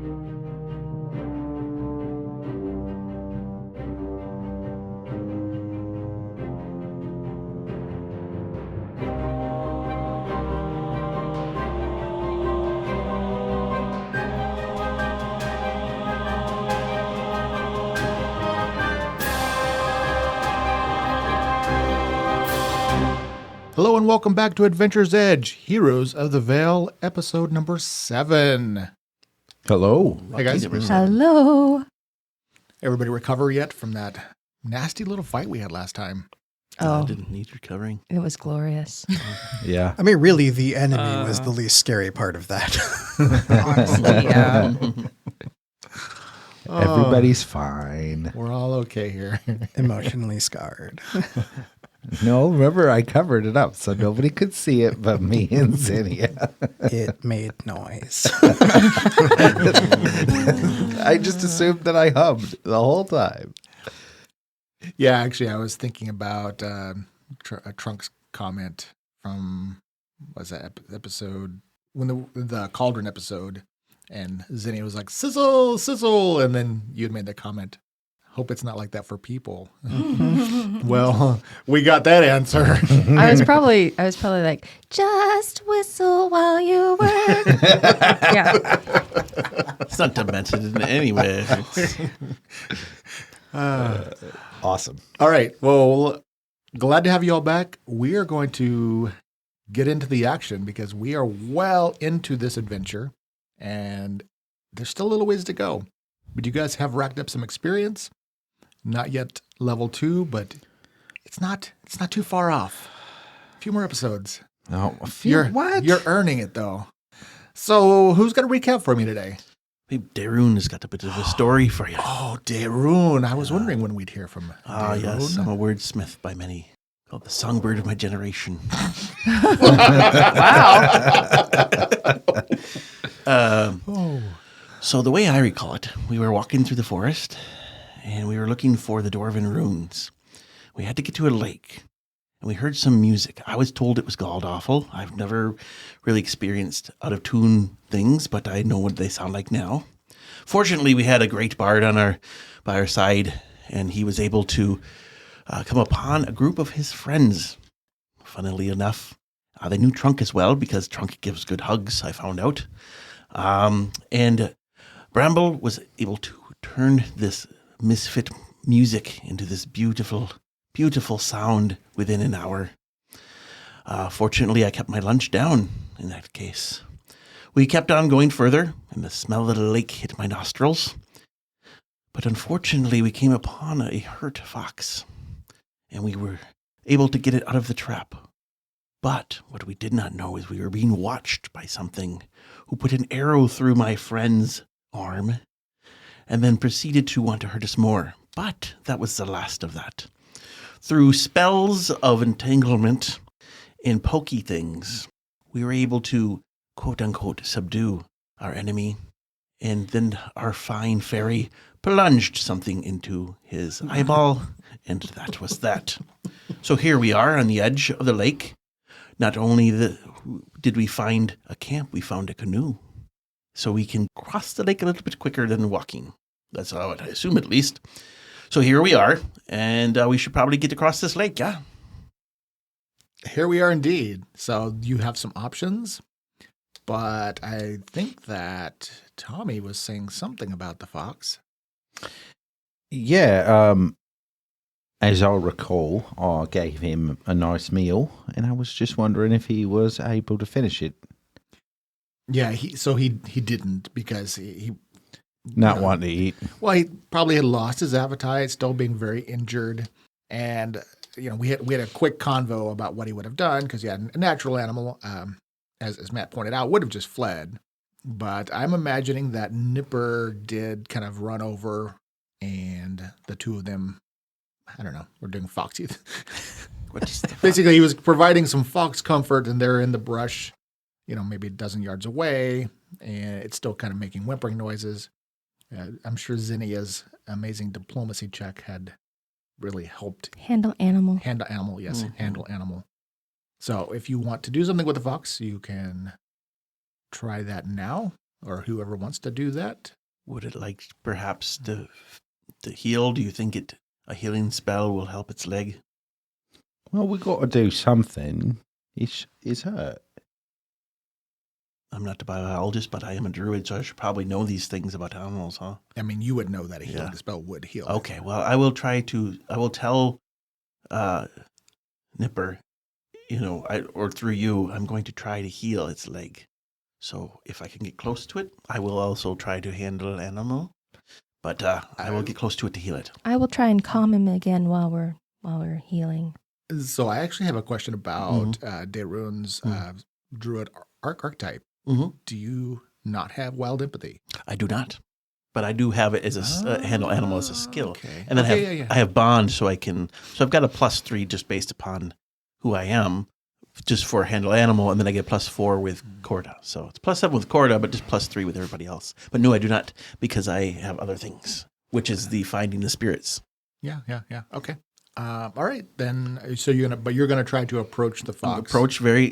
Hello and welcome back to Adventure's Edge, Heroes of the Vale, episode number 7. Hello. Hey guys. Hello. Everybody recover yet from that nasty little fight we had last time? Oh, I didn't need recovering. it was glorious. Yeah. I mean, really, the enemy was the least scary part of that. Honestly, yeah. Everybody's fine. We're all okay here. Emotionally scarred. No, remember I covered it up so nobody could see it but me and Zinnia. It made noise. I just assumed that I hummed the whole time. Yeah, actually, I was thinking about Trunk's comment from, what was that episode, when the Cauldron episode, and Zinnia was like, sizzle, sizzle, and then you had made the comment, hope it's not like that for people. Well, we got that answer. I was probably like, just whistle while you work. Yeah. It's not demented in any way. Awesome. All right. Well, glad to have you all back. We are going to get into the action because we are well into this adventure and there's still a little ways to go. But you guys have racked up some experience. Not yet level 2, but it's not too far off. A few more episodes. No, You're earning it though. So who's going to recap for me today? Maybe Darun has got a bit of a story for you. Oh, Darun. I was wondering when we'd hear from Ah, Darun. yes. I'm a wordsmith by many. Called the songbird of my generation. Oh. So the way I recall it, we were walking through the forest and we were looking for the Dwarven runes. We had to get to a lake and we heard some music. I was told it was god awful. I've never really experienced out of tune things, but I know what they sound like now. Fortunately, we had a great bard by our side, and he was able to come upon a group of his friends. Funnily enough, they knew Trunk as well because Trunk gives good hugs, I found out. And Bramble was able to turn this misfit music into this beautiful, beautiful sound within an hour. Fortunately, I kept my lunch down in that case. We kept on going further, and the smell of the lake hit my nostrils. But unfortunately, we came upon a hurt fox, and we were able to get it out of the trap. But what we did not know is we were being watched by something who put an arrow through my friend's arm and then proceeded to want to hurt us more. But that was the last of that. Through spells of entanglement and pokey things, we were able to, quote-unquote, subdue our enemy. And then our fine fairy plunged something into his eyeball, and that was that. So here we are on the edge of the lake. Not only did we find a camp, we found a canoe. So we can cross the lake a little bit quicker than walking. That's how I assume, at least. So here we are, and we should probably get across this lake, yeah? Here we are indeed. So you have some options, but I think that Tommy was saying something about the fox. Yeah, as I recall, I gave him a nice meal, and I was just wondering if he was able to finish it. Yeah, he didn't because he Not wanting to eat. well, he probably had lost his appetite, still being very injured, and we had a quick convo about what he would have done because a natural animal, as Matt pointed out, would have just fled. But I'm imagining that Nipper did kind of run over, and the two of them, I don't know, were doing foxy. Basically, he was providing some fox comfort, and they're in the brush, maybe a dozen yards away, and it's still kind of making whimpering noises. I'm sure Zinnia's amazing diplomacy check had really helped. Handle animal. Handle animal, yes, Mm-hmm. handle animal. So if you want to do something with the fox, you can try that now, or whoever wants to do that. Would it like perhaps to heal? Do you think a healing spell will help its leg? Well, we got to do something. It's hurt. I'm not a biologist, but I am a druid, so I should probably know these things about animals, huh? I mean, you would know that a healing Yeah. spell would heal. Okay, well, I will tell Nipper, or through you, I'm going to try to heal its leg. So if I can get close to it, I will also try to handle an animal. But I will get close to it to heal it. I will try and calm him again while we're healing. So I actually have a question about Darune's druid archetype. Mm-hmm. Do you not have wild empathy? I do not. But I do have it as a handle animal as a skill. Okay. And then Okay, I have bond, so I've got a +3 just based upon who I am, just for handle animal, and then I get +4 with Corda. So it's +7 with Corda, but just +3 with everybody else. But no, I do not, because I have other things, which is the finding the spirits. Yeah. Okay. All right, then. So you're gonna try to approach the fox. Approach very,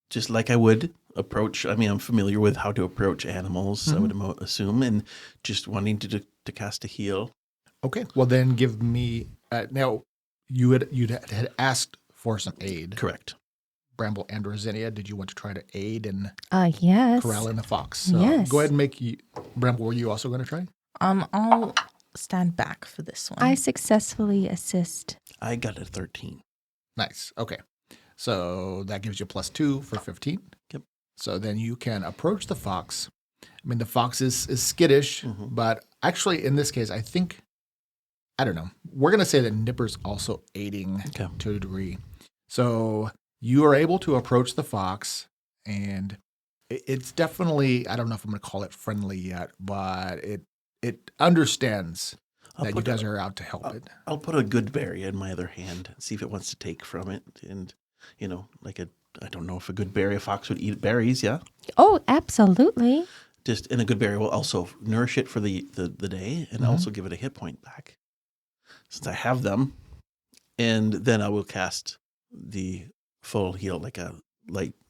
just like I would approach. I mean, I'm familiar with how to approach animals, I would assume, and just wanting to cast a heal. Okay. Well, then give me now. You'd had asked for some aid. Correct. Bramble and Rosinia, did you want to try to aid in Yes. corralling the fox? So Yes. Go ahead and make you. Bramble, were you also going to try? I'll stand back for this one. I successfully assist. I got a 13. Nice. Okay. So that gives you +2 for 15. Yep. So then you can approach the fox. I mean, the fox is skittish, but actually in this case, I don't know. We're going to say that Nipper's also aiding to a degree. So you are able to approach the fox, and it's definitely, I don't know if I'm going to call it friendly yet, but it understands that you guys are out to help it. I'll put a good berry in my other hand and see if it wants to take from it. And, I don't know if a fox would eat berries, yeah? Oh, absolutely. And a good berry will also nourish it for the day and also give it a hit point back, since I have them. And then I will cast the full heal, like a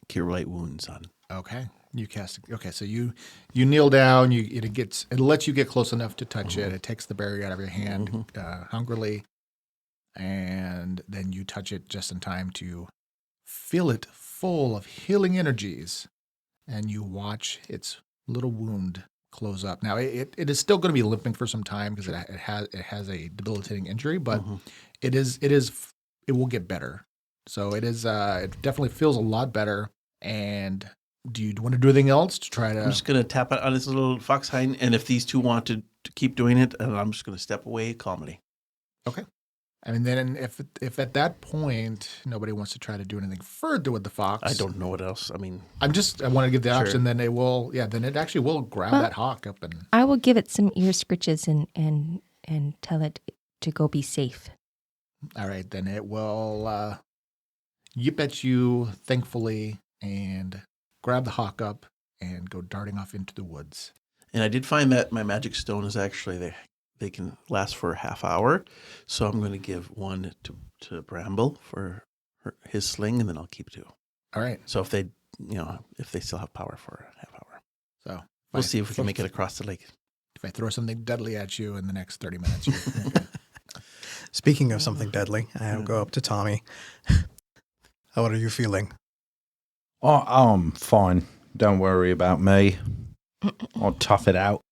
cure light wounds on. Okay. You cast it. Okay, so you kneel down. It lets you get close enough to touch it. It takes the berry out of your hand hungrily, and then you touch it just in time to fill it full of healing energies, and you watch its little wound close up. Now it is still going to be limping for some time because it has a debilitating injury, but it will get better. So it definitely feels a lot better. And do you want to do anything else to try to? I'm just going to tap it on his little fox hind, and if these two want to keep doing it, and I'm just going to step away calmly. Okay. I mean, then if at that point nobody wants to try to do anything further with the fox, I don't know what else. I mean, I want to give the Sure. option. Then then it actually will grab that hawk up and. I will give it some ear scritches and tell it to go be safe. All right, then it will yip at you thankfully and grab the hawk up and go darting off into the woods. and I did find that my magic stone is actually they can last for a half hour, so I'm going to give one to Bramble for his sling, and then I'll keep 2. All right. So if they still have power for a half hour, So we'll see if we can make it across the lake. If I throw something deadly at you in the next 30 minutes, you're okay. Speaking of something deadly, I'll go up to Tommy. How are you feeling? Oh, I'm fine. Don't worry about me. I'll tough it out.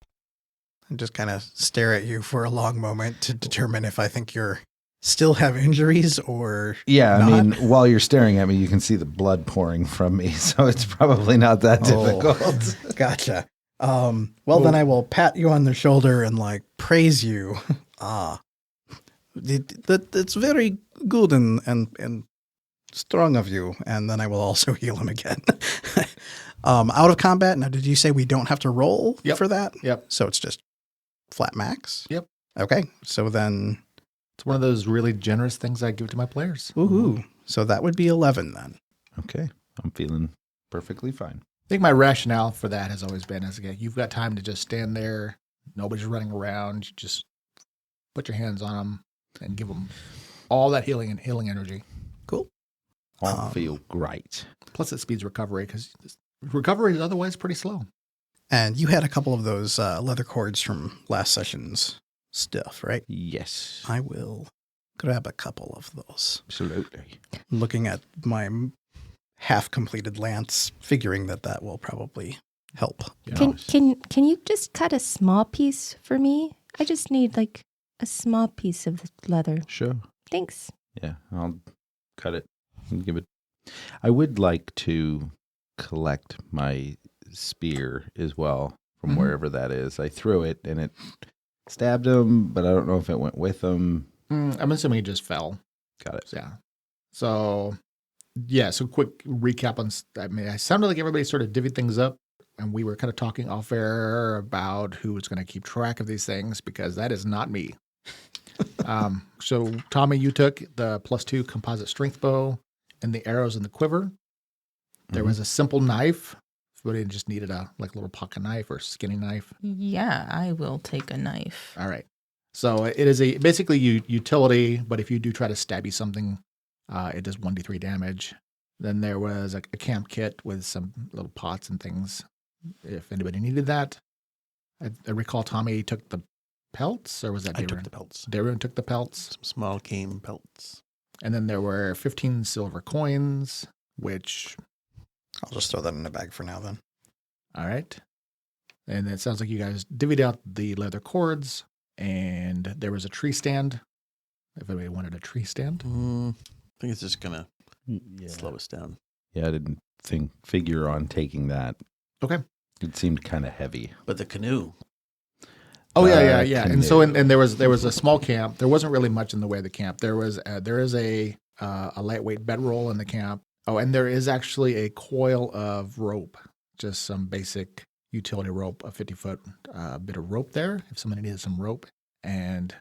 I just kind of stare at you for a long moment to determine if I think you're still have injuries or Yeah, I not. mean, while you're staring at me, you can see the blood pouring from me, so it's probably not that difficult. Gotcha. Well, then I will pat you on the shoulder and praise you. It's very good and strong of you. And then I will also heal him again. Out of combat. Now, did you say we don't have to roll for that? Yep. So it's just flat max? Yep. Okay. So then, It's one of those really generous things I give to my players. woohoo. So that would be 11 then. Okay, I'm feeling perfectly fine. I think my rationale for that has always been you've got time to just stand there. Nobody's running around. You just put your hands on them and give them all that healing energy. Cool. I feel great. Plus, it speeds recovery because recovery is otherwise pretty slow. And you had a couple of those leather cords from last session's stuff, right? Yes. I will grab a couple of those. Absolutely. Looking at my half-completed lance, figuring that will probably help. Can you just cut a small piece for me? I just need like a small piece of leather. Sure. Thanks. Yeah, I'll cut it and give it. I would like to collect my spear as well from wherever that is. I threw it and it stabbed him, but I don't know if it went with him. I'm assuming he just fell. Got it. Yeah. So, yeah, so quick recap on, I mean, I sounded like everybody sort of divvied things up, and we were kind of talking off air about who was going to keep track of these things, because that is not me. So, Tommy, you took the +2 composite strength bow and the arrows in the quiver. There was a simple knife. Somebody just needed a little pocket knife or skinny knife. Yeah, I will take a knife. All right. So it is basically utility, but if you do try to stabby something, it does 1d3 damage. Then there was a camp kit with some little pots and things, if anybody needed that. I recall Tommy took the pelts, or was that I Darren? took the pelts. Darren took the pelts. Some small cane pelts. And then there were 15 silver coins, which... I'll just throw that in a bag for now then. All right. And it sounds like you guys divvied out the leather cords, and there was a tree stand. If anybody wanted a tree stand. I think it's just going to slow us down. Yeah, I didn't figure on taking that. Okay. It seemed kind of heavy. But the canoe. Oh yeah. Canoe. And so and there was a small camp. There wasn't really much in the way of the camp. There is a lightweight bedroll in the camp. Oh, and there is actually a coil of rope, just some basic utility rope, a 50-foot bit of rope there, if somebody needed some rope. And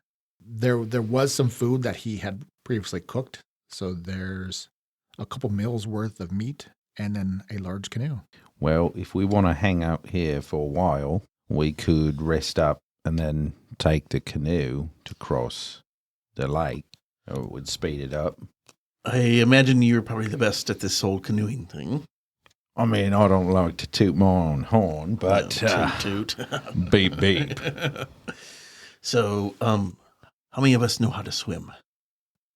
there was some food that he had previously cooked. So there's a couple meals worth of meat and then a large canoe. Well, if we want to hang out here for a while, we could rest up and then take the canoe to cross the lake. It would speed it up. I imagine you're probably the best at this whole canoeing thing. I mean, I don't like to toot my own horn, but Toot. beep, beep. So, how many of us know how to swim?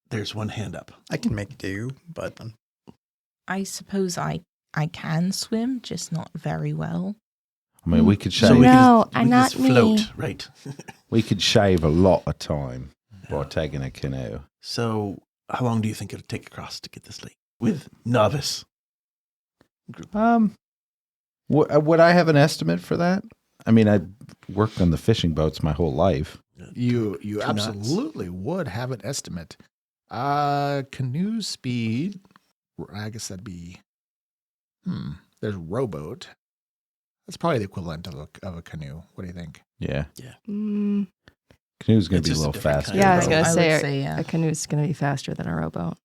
There's one hand up. I can make do, but I suppose I can swim, just not very well. I mean, we could shave. So we No, can not just float, me. right? We could shave a lot of time by taking a canoe. So, how long do you think it'll take across to get this lake with novice? Would I have an estimate for that? I mean, I worked on the fishing boats my whole life. You 2 knots. absolutely would have an estimate. Canoe speed, I guess that'd be, there's rowboat. That's probably the equivalent of a canoe. What do you think? Yeah. Mm, Canoe's going It's to be a just a little different faster. kind yeah, I of was going rowboat. to I say, would say, yeah. a canoe's going to be faster than a rowboat.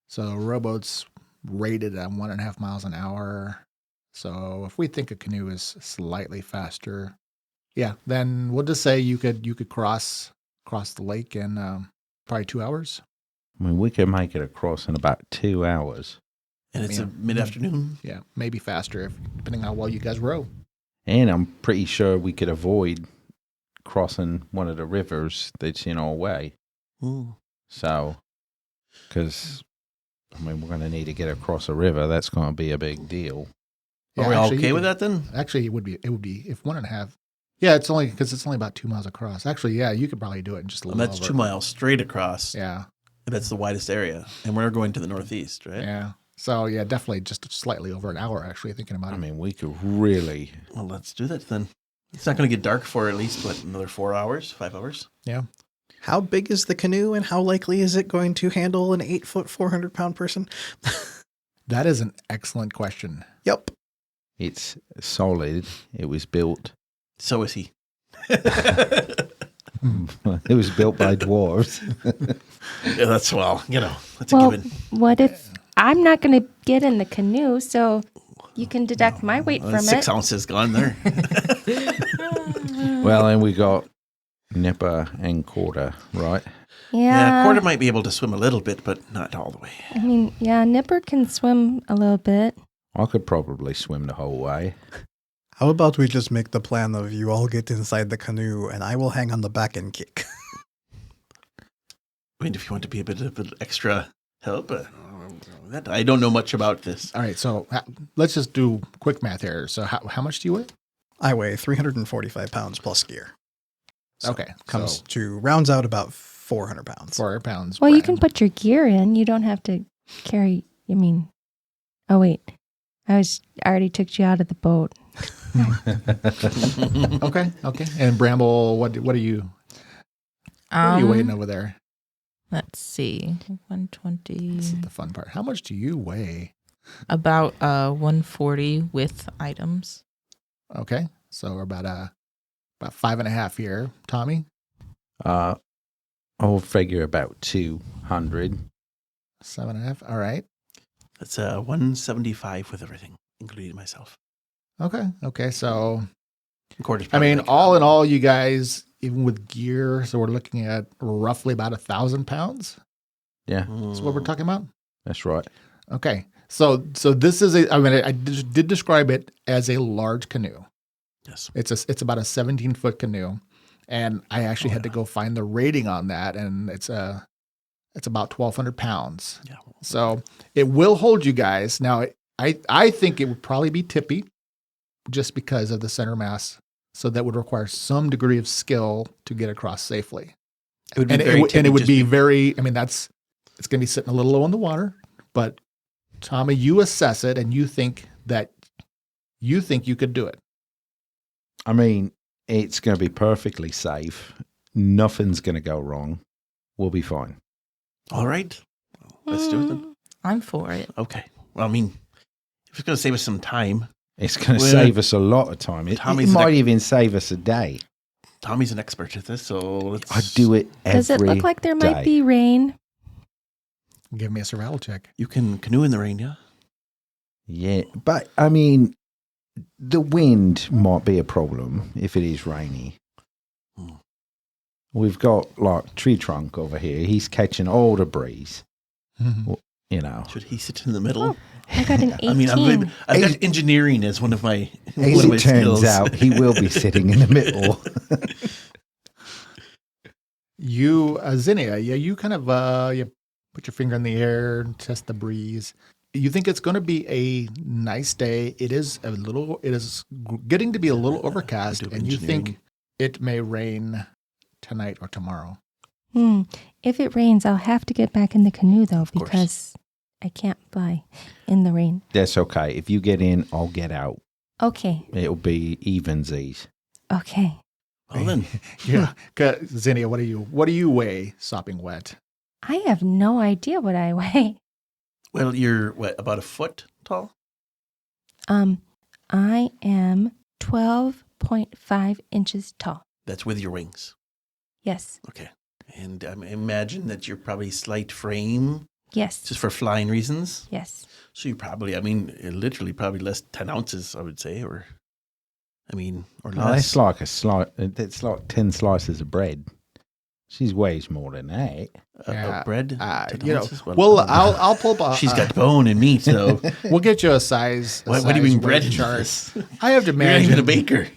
So rowboat's rated at 1.5 miles an hour. So if we think a canoe is slightly faster, yeah, then we'll just say you could cross the lake in probably 2 hours. I mean, we could make it across in about 2 hours. And it's Yeah. a mid-afternoon. Yeah, maybe faster depending on how well you guys row. And I'm pretty sure we could avoid crossing one of the rivers that's in our way. Ooh. So, because, I mean, we're going to need to get across a river. That's going to be a big deal. Are we all actually, okay you with could- that then? Actually, it would be if 1.5. Yeah, it's only about 2 miles across. Actually, yeah, you could probably do it in just a And little. that's over. 2 miles straight across. Yeah, That's the widest area. And we're going to the northeast, right? yeah. So yeah, definitely just slightly over an hour. Actually, thinking about I it. mean, we could really. Well, let's do that then. It's not going to get dark for at least, another 4 hours, 5 hours? Yeah. how big is the canoe and how likely is it going to handle an 8-foot, 400-pound person? That is an excellent question. Yep. It's solid. It was built. So is he. It was built by dwarves. Yeah, that's, that's Well, a given. what if I'm not going to get in the canoe, so you can deduct my weight from 6 it? ounces gone there. Well, and we got Nipper and Quarter, right? Yeah. Quarter might be able to swim a little bit, but not all the way. I mean, yeah, Nipper can swim a little bit. I could probably swim the whole way. How about we just make the plan of you all get inside the canoe and I will hang on the back and kick? I mean, if you want to be a bit of an extra help, I don't know much about this. All right, so let's just do quick math here. So how much do you weigh? I weigh 345 pounds plus gear. So Okay, comes so to rounds out about 400 pounds. 400 pounds. Well, you Brian. can put your gear in. You don't have to carry. Oh wait, I already took you out of the boat. Okay. And Bramble, what are you? What are you weighing over there? Let's see. 120. This is the fun part. How much do you weigh? About 140 with items. Okay, so we're about 5.5 here. Tommy, I'll figure about 200. 7.5. All right. That's 175 with everything, including myself. Okay. So Quarters. I mean, all in all, you guys, even with gear, so we're looking at roughly about 1,000 pounds. Yeah, That's what we're talking about. that's right. Okay. So this is I did describe it as a large canoe. Yes. It's about a 17-foot canoe, and I actually had to go find the rating on that, and it's about 1,200 pounds. Yeah. So it will hold you guys. Now, I think it would probably be tippy, just because of the center mass. So that would require some degree of skill to get across safely. It would be And very it would just be very. I mean, it's going to be sitting a little low in the water, but Tommy, you assess it, and you think you could do it. I mean, it's going to be perfectly safe. Nothing's going to go wrong. We'll be fine. All right. Let's do it then. I'm for it. Okay. Well, I mean, if it's going to save us some time, It's going to Well, save us a lot of time. It Tommy's might an- even save us a day. Tommy's an expert at this, so let's. I do it every Does it look like there might day. be rain? Give me a survival check. You can canoe in the rain, yeah? Yeah, but I mean, the wind might be a problem if it is rainy. Hmm. We've got like tree trunk over here. He's catching all the breeze. You know, Should he sit in the middle? Oh, I got an 18. I mean, I've got engineering as one of my as it turns skills. out, he will be sitting in the middle. You, Zinnia, you kind of you put your finger in the air, test the breeze. You think it's going to be a nice day. It is getting to be a little overcast, do and you engineering. think it may rain tonight or tomorrow. If it rains, I'll have to get back in the canoe, though, Of course. because I can't fly in the rain. That's okay. If you get in, I'll get out. Okay. It'll be evensies. Okay. Well then, Yeah, Zinnia, what do you weigh sopping wet? I have no idea what I weigh. well, you're what, about a foot tall? I am 12.5 inches tall. That's with your wings. Yes. Okay. And I imagine that you're probably slight frame, Yes. just for flying reasons. Yes. So you probably, I mean, literally probably less 10 ounces, I would say, or Oh, less. that's like 10 slices of bread. She weighs more than that. Yeah, bread. 10 you know, ounces? well, I'll pull up. She's got bone and meat, though. We'll get you a size. What do you mean weight bread in chart. this? I have to You're not even imagine a baker.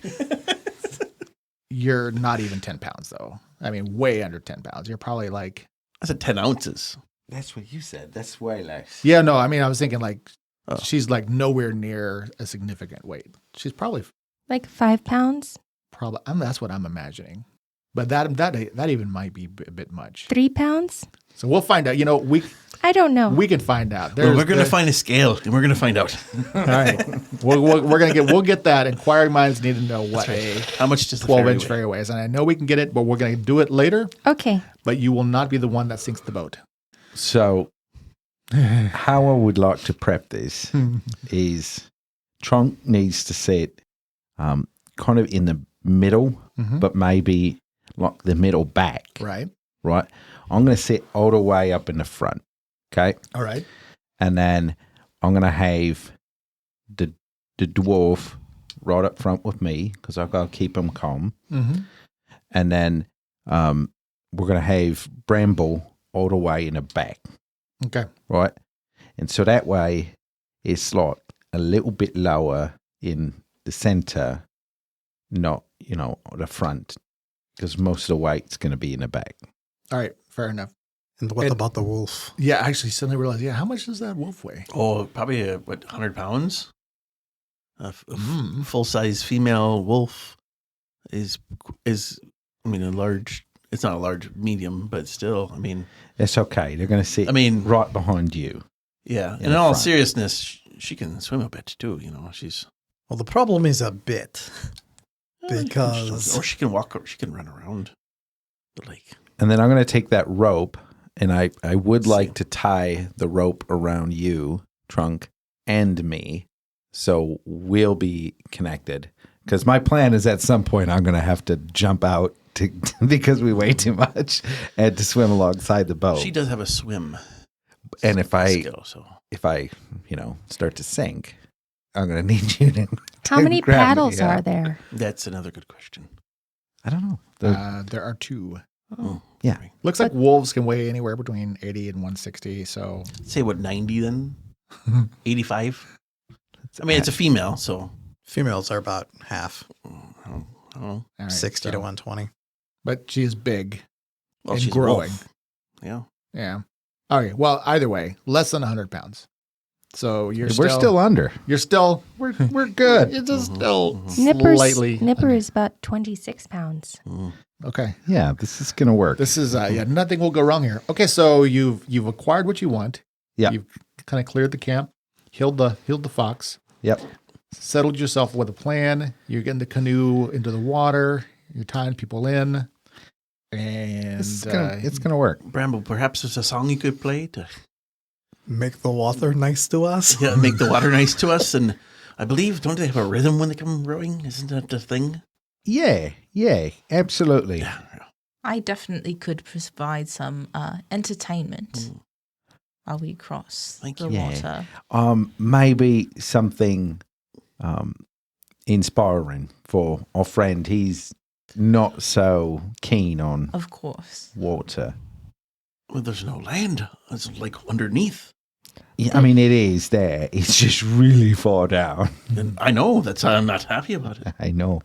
you're not even 10 pounds, though. I mean, way under 10 pounds. You're probably like, I said 10 ounces. That's what you said. That's way less. yeah, no, I mean, I was thinking like, Oh. she's like nowhere near a significant weight. She's probably, Like 5 pounds? that's what I'm imagining. But that even might be a bit much. 3 pounds? So we'll find out. You know, I don't know. we can find out. Well, we're going to find a scale, and we're going to find out. All right, we'll get that. Inquiring minds need to know what How much does the 12-inch weigh? ferry weighs, and I know we can get it, but we're going to do it later. Okay. But you will not be the one that sinks the boat. So, how I would like to prep this is trunk needs to sit kind of in the middle, but maybe like the middle back, Right. right? I'm going to sit all the way up in the front, okay? All right. And then I'm going to have the dwarf right up front with me because I've got to keep him calm. Mm-hmm. And then we're going to have Bramble all the way in the back, Okay. right? And so that way it's like a little bit lower in the center, not, the front, because most of the weight's going to be in the back. All right, fair enough. And what about the wolf? Yeah, I actually suddenly realized, how much does that wolf weigh? Oh, probably 100 pounds. A full size female wolf is a large. It's not a large medium, but still, It's okay. They're going to sit right behind you. Yeah. In In the all front. seriousness, she can swim a bit too. She's Well, the problem is a bit. Because or she can walk, or she can run around the lake. And then I'm going to take that rope, and I would like to tie the rope around you, Trunk, and me, so we'll be connected. Because my plan is at some point I'm going to have to jump out because we weigh too much and to swim alongside the boat. She does have a swim. And if I start to sink, I'm going to need you to How many grab me, paddles yeah. are there? That's another good question. I don't know. There are 2. Oh, Yeah. Looks like wolves can weigh anywhere between 80 and 160. So say 90 then? 85? It's a female, so females are about half, I don't know. all right, 60 so- to 120. But she is big Well, and she's a growing. wolf. Yeah. Yeah. All right. Well, either way, less than 100 pounds. So We're still under. You're still. We're good. You're just still Nipper under. is about 26 pounds. Okay. Yeah, this is going to work. This is nothing will go wrong here. Okay, so you've acquired what you want. Yeah. You've kind of cleared the camp, healed the fox, Yep. settled yourself with a plan. You're getting the canoe into the water. You're tying people in, and It's gonna work. Bramble, perhaps there's a song you could play to Make the water nice to us. make the water nice to us. And I believe, don't they have a rhythm when they come rowing? Isn't that the thing? Yeah, absolutely. I definitely could provide some entertainment while we cross Thank the you. water. Maybe something inspiring for our friend. He's not so keen on Of course. water. Well, there's no land. It's like underneath. Yeah, it is there. It's just really far down. And I know. That's why I'm not happy about it. I know.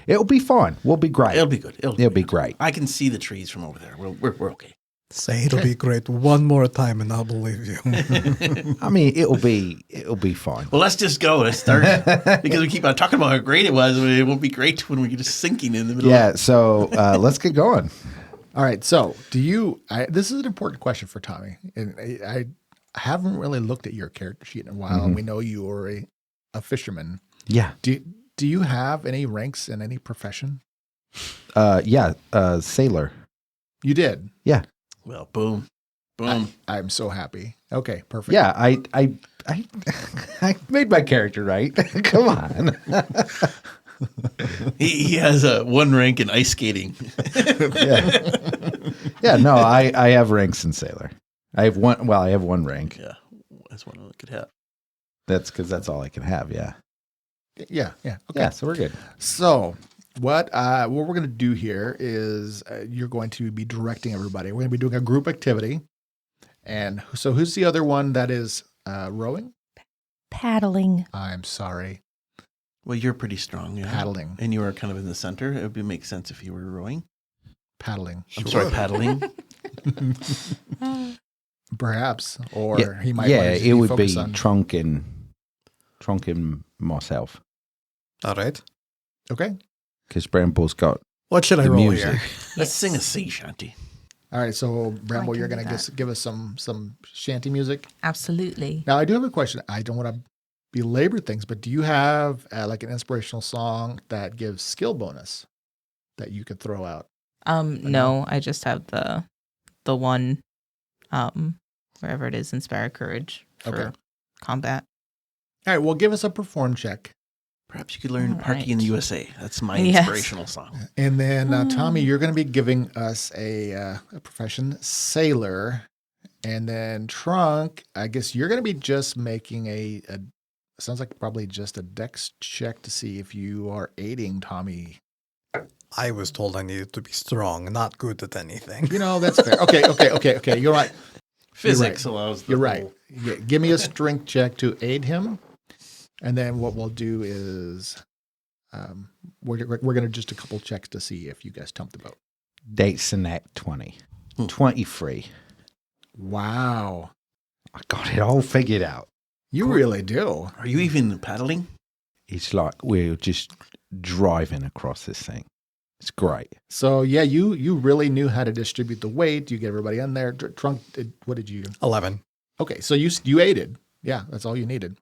It'll be fine. We'll be great. It'll be good. It'll be great. I can see the trees from over there. We're okay. Say it'll be great one more time and I'll believe you. It'll be fine. Well, let's just go. Let's start. Because we keep on talking about how great it was. It won't be great when we get sinking in the middle. Yeah, so let's get going. all right. So this is an important question for Tommy, and I haven't really looked at your character sheet in a while. And we know you are a fisherman. Yeah. Do you have any ranks in any profession? Sailor. You did. Yeah. Well, boom. I'm so happy. Okay, perfect. Yeah, I made my character right. Come on. He has one rank in ice skating. Yeah, no, I have ranks in sailor. I have one rank. Yeah, that's one I could have. That's because that's all I can have, yeah. Yeah. Okay. Yeah, so we're good. So what we're going to do here is you're going to be directing everybody. We're going to be doing a group activity. And so who's the other one that is rowing? Paddling. I'm sorry. Well, you're pretty strong. Yeah. Paddling. And you are kind of in the center. It would make sense if you were rowing. Paddling. I'm sorry, paddling. Perhaps. Or he might Yeah, want to it would be focus on. Trunk and myself. All right. Okay. Because Bramble's got What should I the roll music. here? Let's sing a sea shanty. All right. So Bramble, can you're do going to that. give us some shanty music. Absolutely. Now I do have a question. I don't want to belabor things, but do you have like an inspirational song that gives skill bonus that you could throw out? No, I just have the one wherever it is, inspire courage for Okay. combat. All right. Well, give us a perform check. Perhaps you could learn All Parky in the right. USA. That's my Yes. inspirational song. And then Tommy, you're going to be giving us a profession, sailor. And then Trunk, I guess you're going to be just making a sounds like probably just a dex check to see if you are aiding Tommy. I was told I needed to be strong, not good at anything. You know, that's fair. Okay. You're right. Physics allows the You're right. whole- Yeah, give me a strength check to aid him, and then what we'll do is we're going to just a couple checks to see if you guys tump the boat. Dates in that 20. 23. Wow, I got it all figured out. you really do. Are you even paddling? It's like we're just driving across this thing. It's great. So yeah, you really knew how to distribute the weight. You get everybody in there. Trunk. What did you? 11. Okay, so you aided. Yeah, that's all you needed.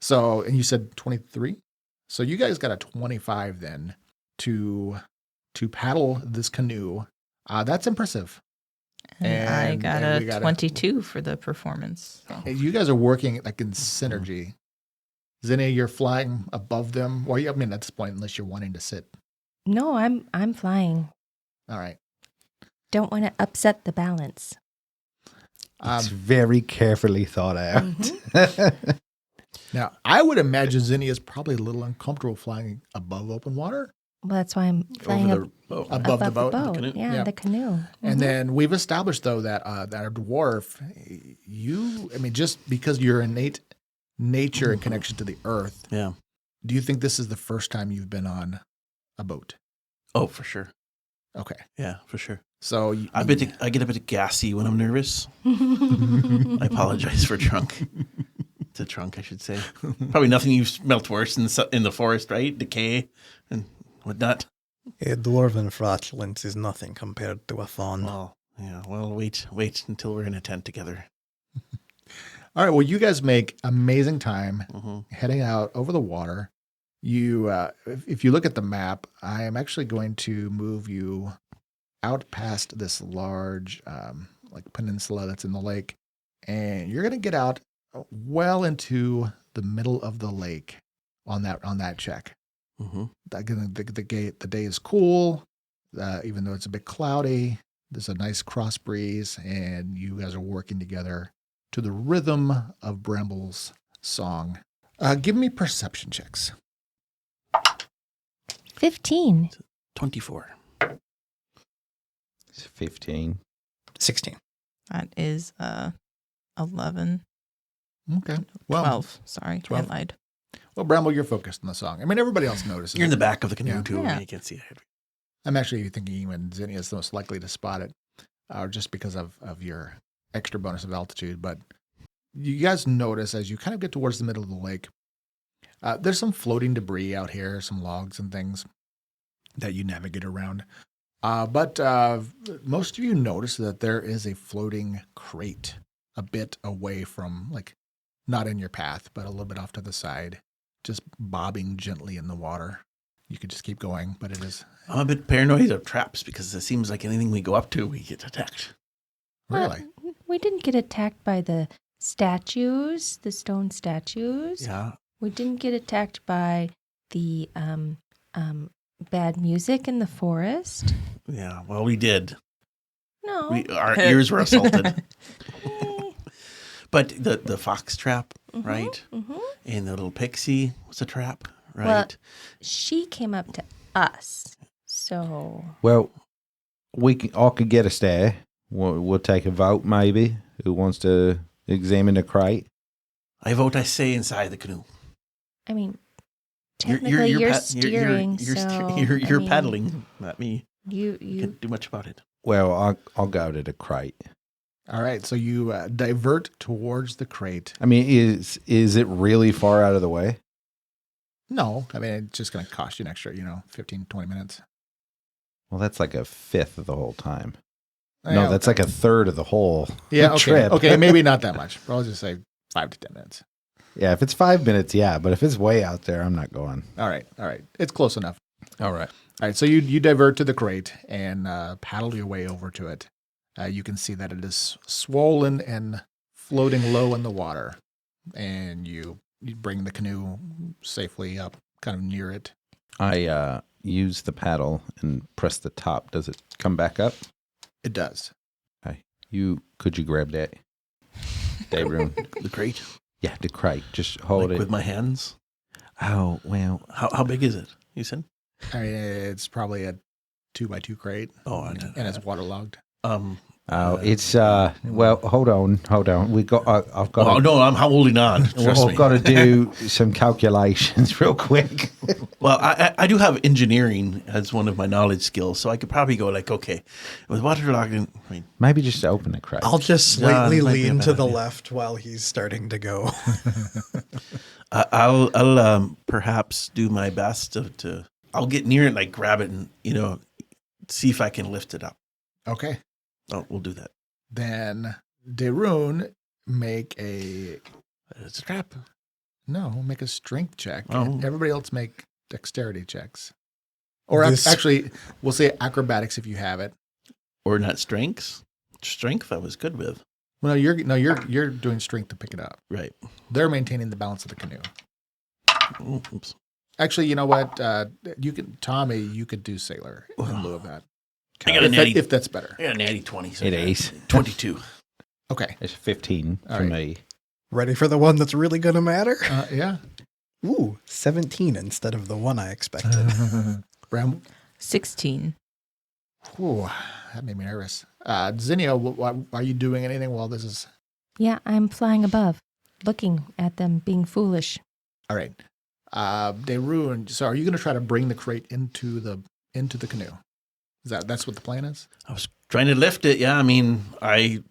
So and you said 23. So you guys got a 25 then to paddle this canoe. That's impressive. And I And- got and we a got a- 22 for the performance. So. And you guys are working like in synergy. Zinnia, you're flying above them. Well, I mean, at this point, unless you're wanting to sit. No, I'm flying. All right. Don't want to upset the balance. It's very carefully thought out. Mm-hmm. Now, I would imagine Zinnia is probably a little uncomfortable flying above open water. Well, that's why I'm flying Over up the boat. Above the boat? The canoe? Yeah, Yeah. the canoe. And then we've established, though, that that our dwarf, just because your innate nature and connection to the earth, Yeah. do you think this is the first time you've been on a boat? Oh, for sure. Okay. Yeah, for sure. So I get a bit gassy when I'm nervous. I apologize for Trunk. To Trunk, I should say. Probably nothing you've smelt worse in the forest, right? Decay and whatnot. A dwarven flatulence is nothing compared to a fawn. Well, yeah. Well, wait until we're in a tent together. All right. Well, you guys make amazing time Mm-hmm. heading out over the water. You, if you look at the map, I am actually going to move you out past this large, like peninsula that's in the lake, and you're going to get out well into the middle of the lake on that check. Mm-hmm. Again, the day is cool, even though it's a bit cloudy. There's a nice cross breeze, and you guys are working together to the rhythm of Bramble's song. Give me perception checks. 15. 24. It's 15. 16. That is 11. Okay. Well, 12. Sorry, 12. I lied. Well, Bramble, you're focused on the song. I mean, everybody else notices. You're in it. the back of the canoe Yeah. too. Yeah. You can't see it. I'm actually thinking even Zinnia is the most likely to spot it, just because of your extra bonus of altitude. But you guys notice as you kind of get towards the middle of the lake, there's some floating debris out here, some logs and things that you navigate around. But most of you notice that there is a floating crate a bit away from, like, not in your path, but a little bit off to the side, just bobbing gently in the water. You could just keep going, but it is I'm a bit paranoid of traps because it seems like anything we go up to, we get attacked. really. We didn't get attacked by the statues, the stone statues. Yeah. We didn't get attacked by the bad music in the forest. Yeah. Well, we did. No. Our ears were assaulted. Eh, But the fox trap, mhm, right? mhm. And the little pixie was a trap, right? Well, she came up to us. So Well, all could get us there. We'll take a vote, maybe. Who wants to examine the crate? I vote I stay inside the canoe. I mean, technically you're steering. You're paddling, not me. You Can't do much about it. Well, I'll go to the crate. All right, so you divert towards the crate. I mean, is it really far out of the way? No, I mean, it's just going to cost you an extra, 15, 20 minutes. Well, that's like a fifth of the whole time. Yeah, No, that's like a third of the whole yeah, okay. trip. Okay, maybe not that much. But I'll just say 5 to 10 minutes. Yeah, if it's 5 minutes, yeah. But if it's way out there, I'm not going. All right. It's close enough. All right. All right, so you divert to the crate and paddle your way over to it. You can see that it is swollen and floating low in the water. And you bring the canoe safely up, kind of near it. I use the paddle and press the top. Does it come back up? It does. Could you grab that, Dabrun? The crate, Yeah, the crate. Just hold like it. with my hands. Oh well. How big is it? You said. I mean, it's probably a 2x2 crate. Oh, and it's waterlogged. Oh, it's well. Hold on. We got. I've got. Oh no, I'm holding on. Trust me. I've got to do some calculations real quick. Well, I do have engineering as one of my knowledge skills, so I could probably go like, okay, with waterlogged. I mean, Maybe just open the crate. I'll just slightly it might be a lean bad to the idea. left while he's starting to go. I'll perhaps do my best to. I'll get near it, like grab it, and see if I can lift it up. Okay. Oh, we'll do that. Then Darun, make a It's a trap. make a strength check. Oh. And everybody else make dexterity checks. Or This- actually, we'll say acrobatics if you have it. Or not strengths. Strength I was good with. Well, you're doing strength to pick it up. Right. They're maintaining the balance of the canoe. Oh, oops. Actually, you know what? Tommy, you could do sailor in lieu of that. I got a natty. If that's better. I got a natty 20. So It is. 22. Okay. It's 15 All for right. me. Ready for the one that's really going to matter? Yeah. Ooh, 17 instead of the one I expected. Bram. 16. Ooh, that made me nervous. Zinnia, are you doing anything while this is? Yeah, I'm flying above, looking at them being foolish. All right. Darun, so are you going to try to bring the crate into the canoe? That's what the plan is? I was trying to lift it. Yeah, I mean, it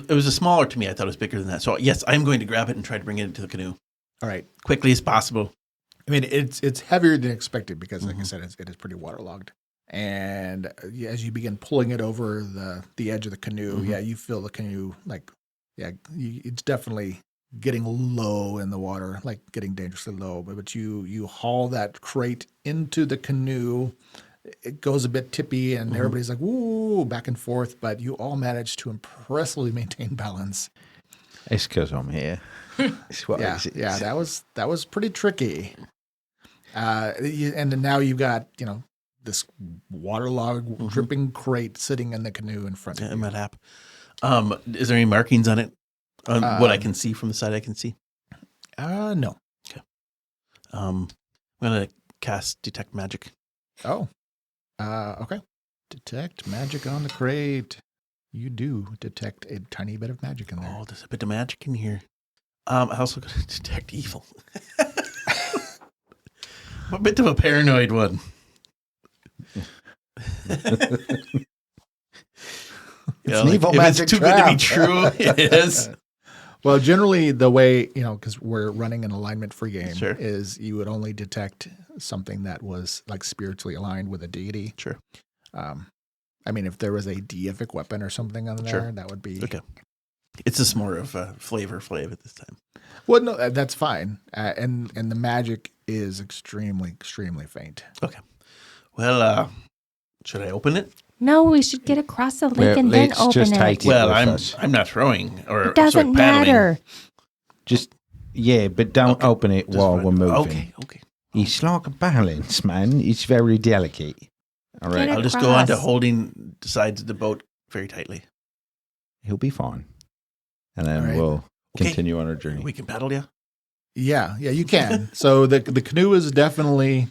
was a smaller to me. I thought it was bigger than that. So yes, I'm going to grab it and try to bring it into the canoe All right. quickly as possible. I mean, it's heavier than expected because, like I said, it is pretty waterlogged. And as you begin pulling it over the edge of the canoe, yeah, you feel the canoe it's definitely getting low in the water, like getting dangerously low. But you haul that crate into the canoe. It goes a bit tippy, and everybody's like, "Woo!" back and forth. But you all manage to impressively maintain balance. It's because I'm here. It's what Yeah, it is. yeah, that was pretty tricky. And then now you've got this waterlogged, dripping crate sitting in the canoe in front of Yeah, you. it might happen. Is there any markings on it? On what I can see from the side I can see? No. I'm going to cast Detect Magic. Oh. Okay. Detect magic on the crate. You do detect a tiny bit of magic in there. Oh, there's a bit of magic in here. I also going to detect evil. I'm a bit of a paranoid one. It's an evil if magic it's too trap. good to be true, it is. Well, generally the way, because we're running an alignment-free game, Sure. is you would only detect something that was like spiritually aligned with a deity. Sure. I mean, if there was a deific weapon or something on there, Sure. that would be... Okay. It's just more of a flavor at this time. Well, no, that's fine. And the magic is extremely, extremely faint. Okay. Well, should I open it? No, we should get across the lake Well, and then let's open just it. take it. Well, with I'm us. I'm not throwing or It doesn't paddling. matter. Just, but don't Okay. open it Just while run- we're moving. Okay. It's like a balance, man. It's very delicate. All right. Get it. I'll just go on to Across. holding the sides of the boat very tightly. He'll be fine. And then All right. we'll Okay. continue on our journey. We can paddle, yeah? Yeah, you can. So the canoe is definitely,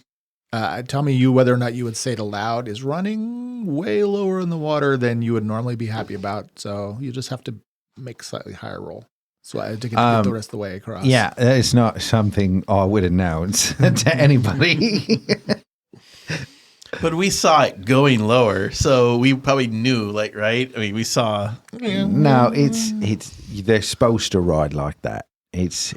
tell me whether or not you would say it aloud, is running way lower in the water than you would normally be happy about. So you just have to make a slightly higher roll. So to get the rest of the way across. Yeah, it's not something I would announce to anybody. But we saw it going lower, so we probably knew, right? I mean, we saw. No, it's they're supposed to ride like that. It's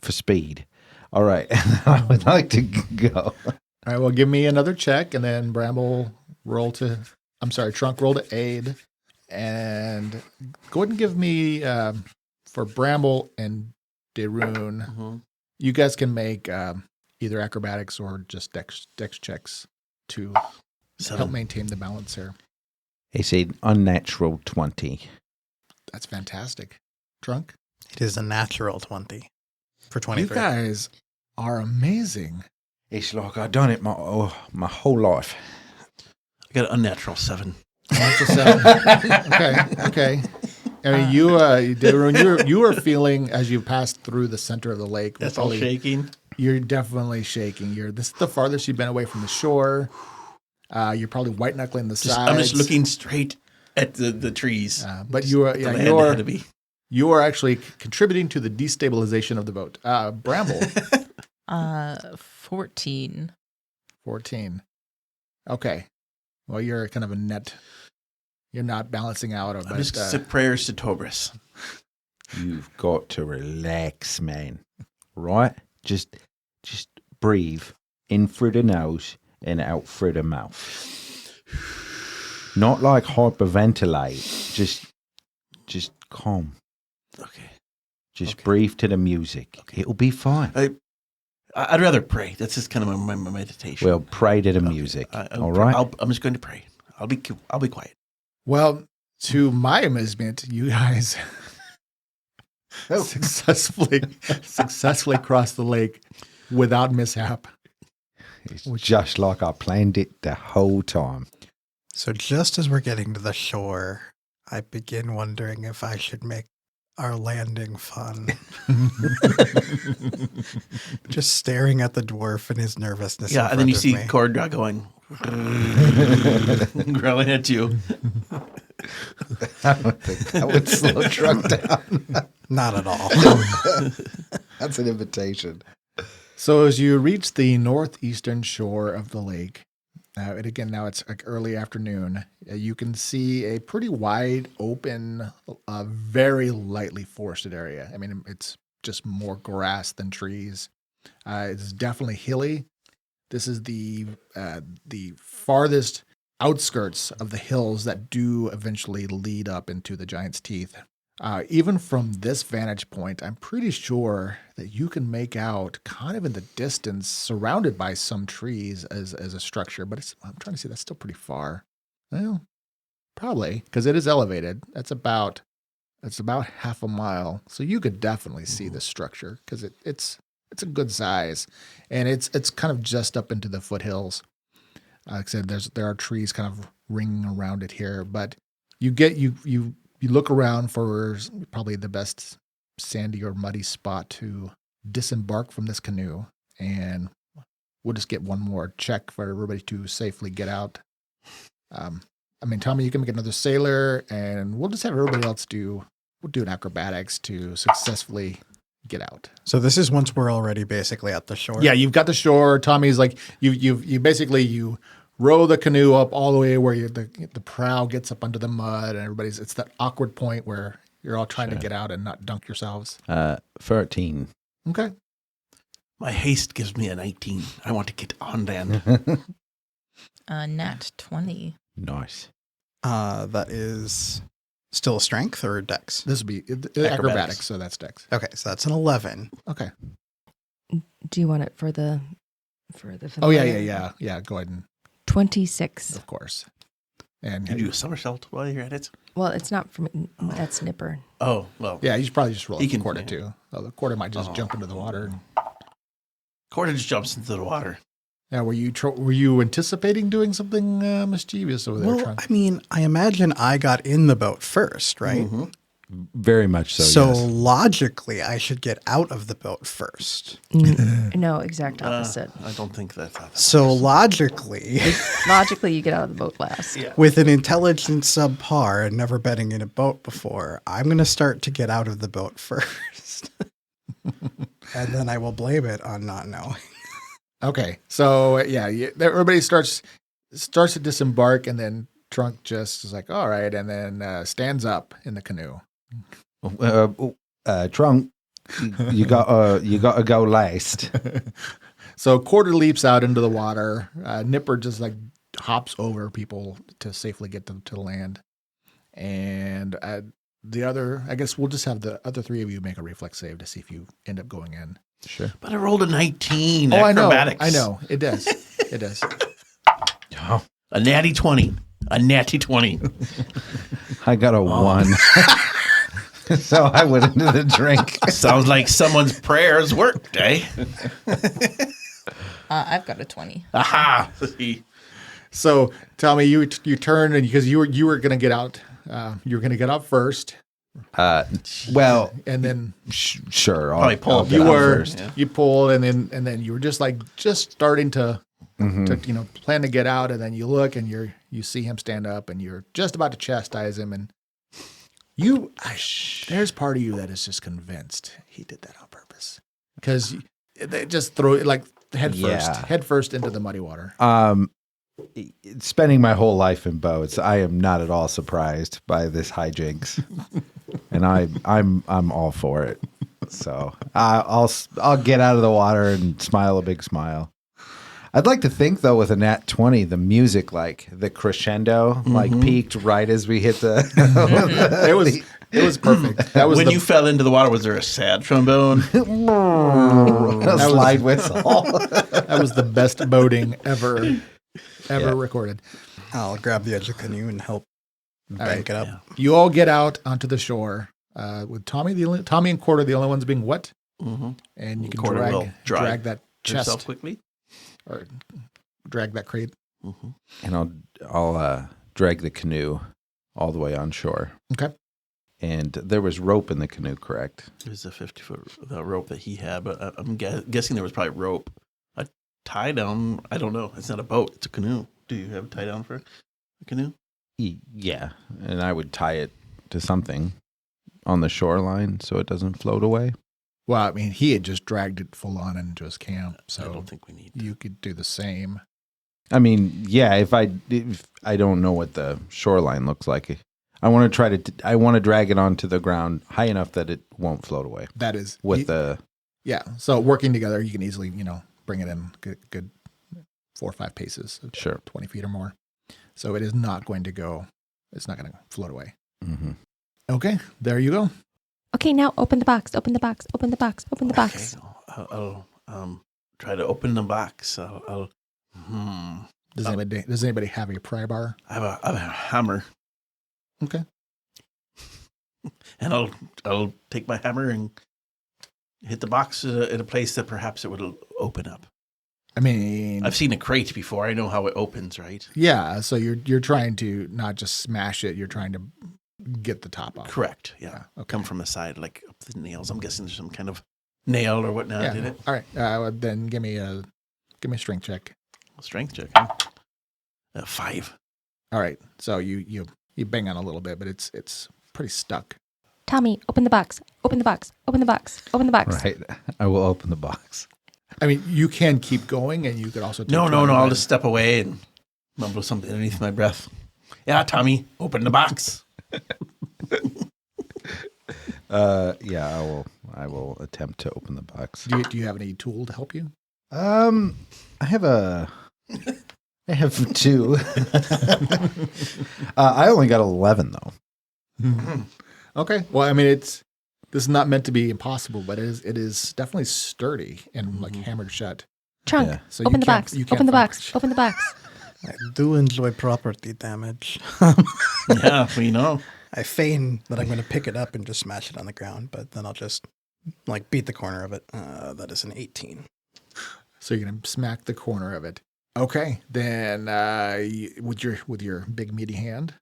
for speed. All right, I would like to go. All right, well, give me another check, and then Trunk roll to aid. And go ahead and give me, for Bramble and Darun, Mhm. you guys can make either acrobatics or just dex checks to help 7. maintain the balance here. It's an unnatural 20. That's fantastic. Trunk? It is a natural 20 for You 23. guys are amazing. It's like I've done it my whole life. I got an unnatural 7. Natural 7. Okay. I mean, Darun, you are feeling as you pass through the center of the lake. That's all shaking. You're definitely shaking. This is the farthest you've been away from the shore. You're probably white knuckling the sides. I'm just looking straight at the trees. But you are, The yeah, land had to be. you are actually contributing to the destabilization of the boat. Bramble, 14. 14. Okay. Well, you're kind of a net. You're not balancing out. I'm just say prayers to Tobris. You've got to relax, man. Right? Just breathe in through the nose and out through the mouth. Not like hyperventilate. Just calm. Okay. Just breathe to the music. Okay. It'll be fine. I'd rather pray. That's just kind of my meditation. Well, pray to the music. All right? I'm just going to pray. I'll be quiet. Well, to my amazement, you guys successfully crossed the lake without mishap. It's just like I planned it the whole time. So just as we're getting to the shore, I begin wondering if I should make our landing fun. Just staring at the dwarf and his nervousness. Yeah, in and then you front see of me. Cordra going, growling at you. I don't think that would slow Truck down. Not at all. That's an invitation. So as you reach the northeastern shore of the lake, and again, now it's like early afternoon, you can see a pretty wide open, very lightly forested area. I mean, it's just more grass than trees. It's definitely hilly. This is the farthest outskirts of the hills that do eventually lead up into the Giant's Teeth. Even from this vantage point, I'm pretty sure that you can make out kind of in the distance, surrounded by some trees as a structure, but I'm trying to see, that's still pretty far. Well, probably, because it is elevated. It's about half a mile. So you could definitely see the structure because it's a good size, and it's kind of just up into the foothills. Like I said, there are trees kind of ringing around it here, but you look around for probably the best sandy or muddy spot to disembark from this canoe, and we'll just get one more check for everybody to safely get out. I mean, Tommy, you can make another sailor, and we'll just have everybody else do an acrobatics to successfully get out. So this is once we're already basically at the shore. Yeah, you've got the shore. Tommy's like you basically row the canoe up all the way where the prow gets up under the mud, and it's that awkward point where you're all trying to get out and not dunk yourselves. 13. Okay. My haste gives me a 19. I want to get on land. Nat 20. Nice. That is still a strength or dex? This would be acrobatics, so that's dex. Okay, so that's an 11. Okay. Do you want it for the Oh yeah. Go ahead and 26. of course. And You do a somersault while you're at it? Well, it's not from that's Nipper. Oh, well. yeah, you should probably just roll He a can- quarter too. Oh, the quarter might just jump into the water. Corda just jumps into the water. Yeah, were you anticipating doing something mischievous over there? Well, I mean, I imagine I got in the boat first, right? Mm-hmm. Very much so, So yes. logically, I should get out of the boat first. No, exact opposite. I don't think that's how that So logically, Logically, you get out of the boat last. Yeah. with an intelligence subpar and never betting in a boat before, I'm going to start to get out of the boat first. And then I will blame it on not knowing. Okay, so yeah, everybody starts to disembark, and then Trunk just is like, all right, and then stands up in the canoe. Trunk, you got to go last. So Quarter leaps out into the water. Nipper just like hops over people to safely get them to the land, and the other, I guess we'll just have the other three of you make a reflex save to see if you end up going in. Sure. But I rolled a 19. Oh, Acrobatics. I know. It does. It does. Oh, A natty 20. A natty 20. I got a 1. So I went into the drink. Sounds like someone's prayers worked, eh? I've got a 20. Aha! So Tommy, you turn, and because you were going to get out, you were going to get out first, Well, and then sure. Probably pull I'll up get you out were first. Yeah. you pulled, and then you were just starting to Mhm. plan to get out, and then you look, and you see him stand up, and you're just about to chastise him, and there's part of you that is just convinced he did that on purpose because they just throw it like head first into the muddy water. Spending my whole life in boats, I am not at all surprised by this hijinks, and I'm all for it. So I'll get out of the water and smile a big smile. I'd like to think though, with a nat 20, the music, like the crescendo, like peaked right as we hit the. It was perfect. That was when you fell into the water. Was there a sad trombone? a slide whistle. That was the best boating ever recorded. I'll grab the edge of the canoe and help bank it up. Yeah. You all get out onto the shore with Tommy and Quarter the only ones being wet, and you can Quarter will drag that Herself chest quickly. or drag that crate. And I'll drag the canoe all the way on shore. Okay. And there was rope in the canoe, correct? It was a 50-foot rope that he had, but I'm guessing there was probably rope. A tie down, I don't know. It's not a boat, it's a canoe. Do you have a tie down for a canoe? Yeah, and I would tie it to something on the shoreline so it doesn't float away. Well, I mean, he had just dragged it full on into his camp, so I don't think we need you could do the same. I mean, yeah, if I don't know what the shoreline looks like, I want to drag it onto the ground high enough that it won't float away. That is Yeah. So working together, you can easily, bring it in good 4 or 5 paces, Sure. 20 feet or more. So it is not going to go. It's not going to float away. Mm-hmm. Okay, there you go. Okay, now open the box. Open the box. Open the box. Open the box. I'll try to open the box. Does anybody have a pry bar? I have a hammer, Okay. and I'll take my hammer and hit the box in a place that perhaps it would open up. I mean, I've seen a crate before. I know how it opens, right? yeah. So you're trying to not just smash it. You're trying to get the top off. Correct. Yeah. Okay. Come from the side, like up the nails. I'm guessing there's some kind of nail or whatnot Yeah. in it. All right. Then give me a strength check. Strength check. Huh? 5. All right. So you bang on a little bit, but it's pretty stuck. Tommy, open the box. Open the box. Open the box. Open the box. Right. I will open the box. I mean, you can keep going, and you could also No. I'll just step away and mumble something underneath my breath. Yeah, Tommy, open the box. Yeah, I will attempt to open the box. Do you have any tool to help you? I have 2. I only got 11 though. Okay. Well, I mean, this is not meant to be impossible, but it is definitely sturdy and like hammered shut. Trunk. Yeah. So Open you the can't- box. you can't Open the find- box. Open the box. I do enjoy property damage. Yeah, we know. I feign that I'm going to pick it up and just smash it on the ground, but then I'll just beat the corner of it. That is an 18. So you're gonna smack the corner of it. Okay. Then with your big meaty hand.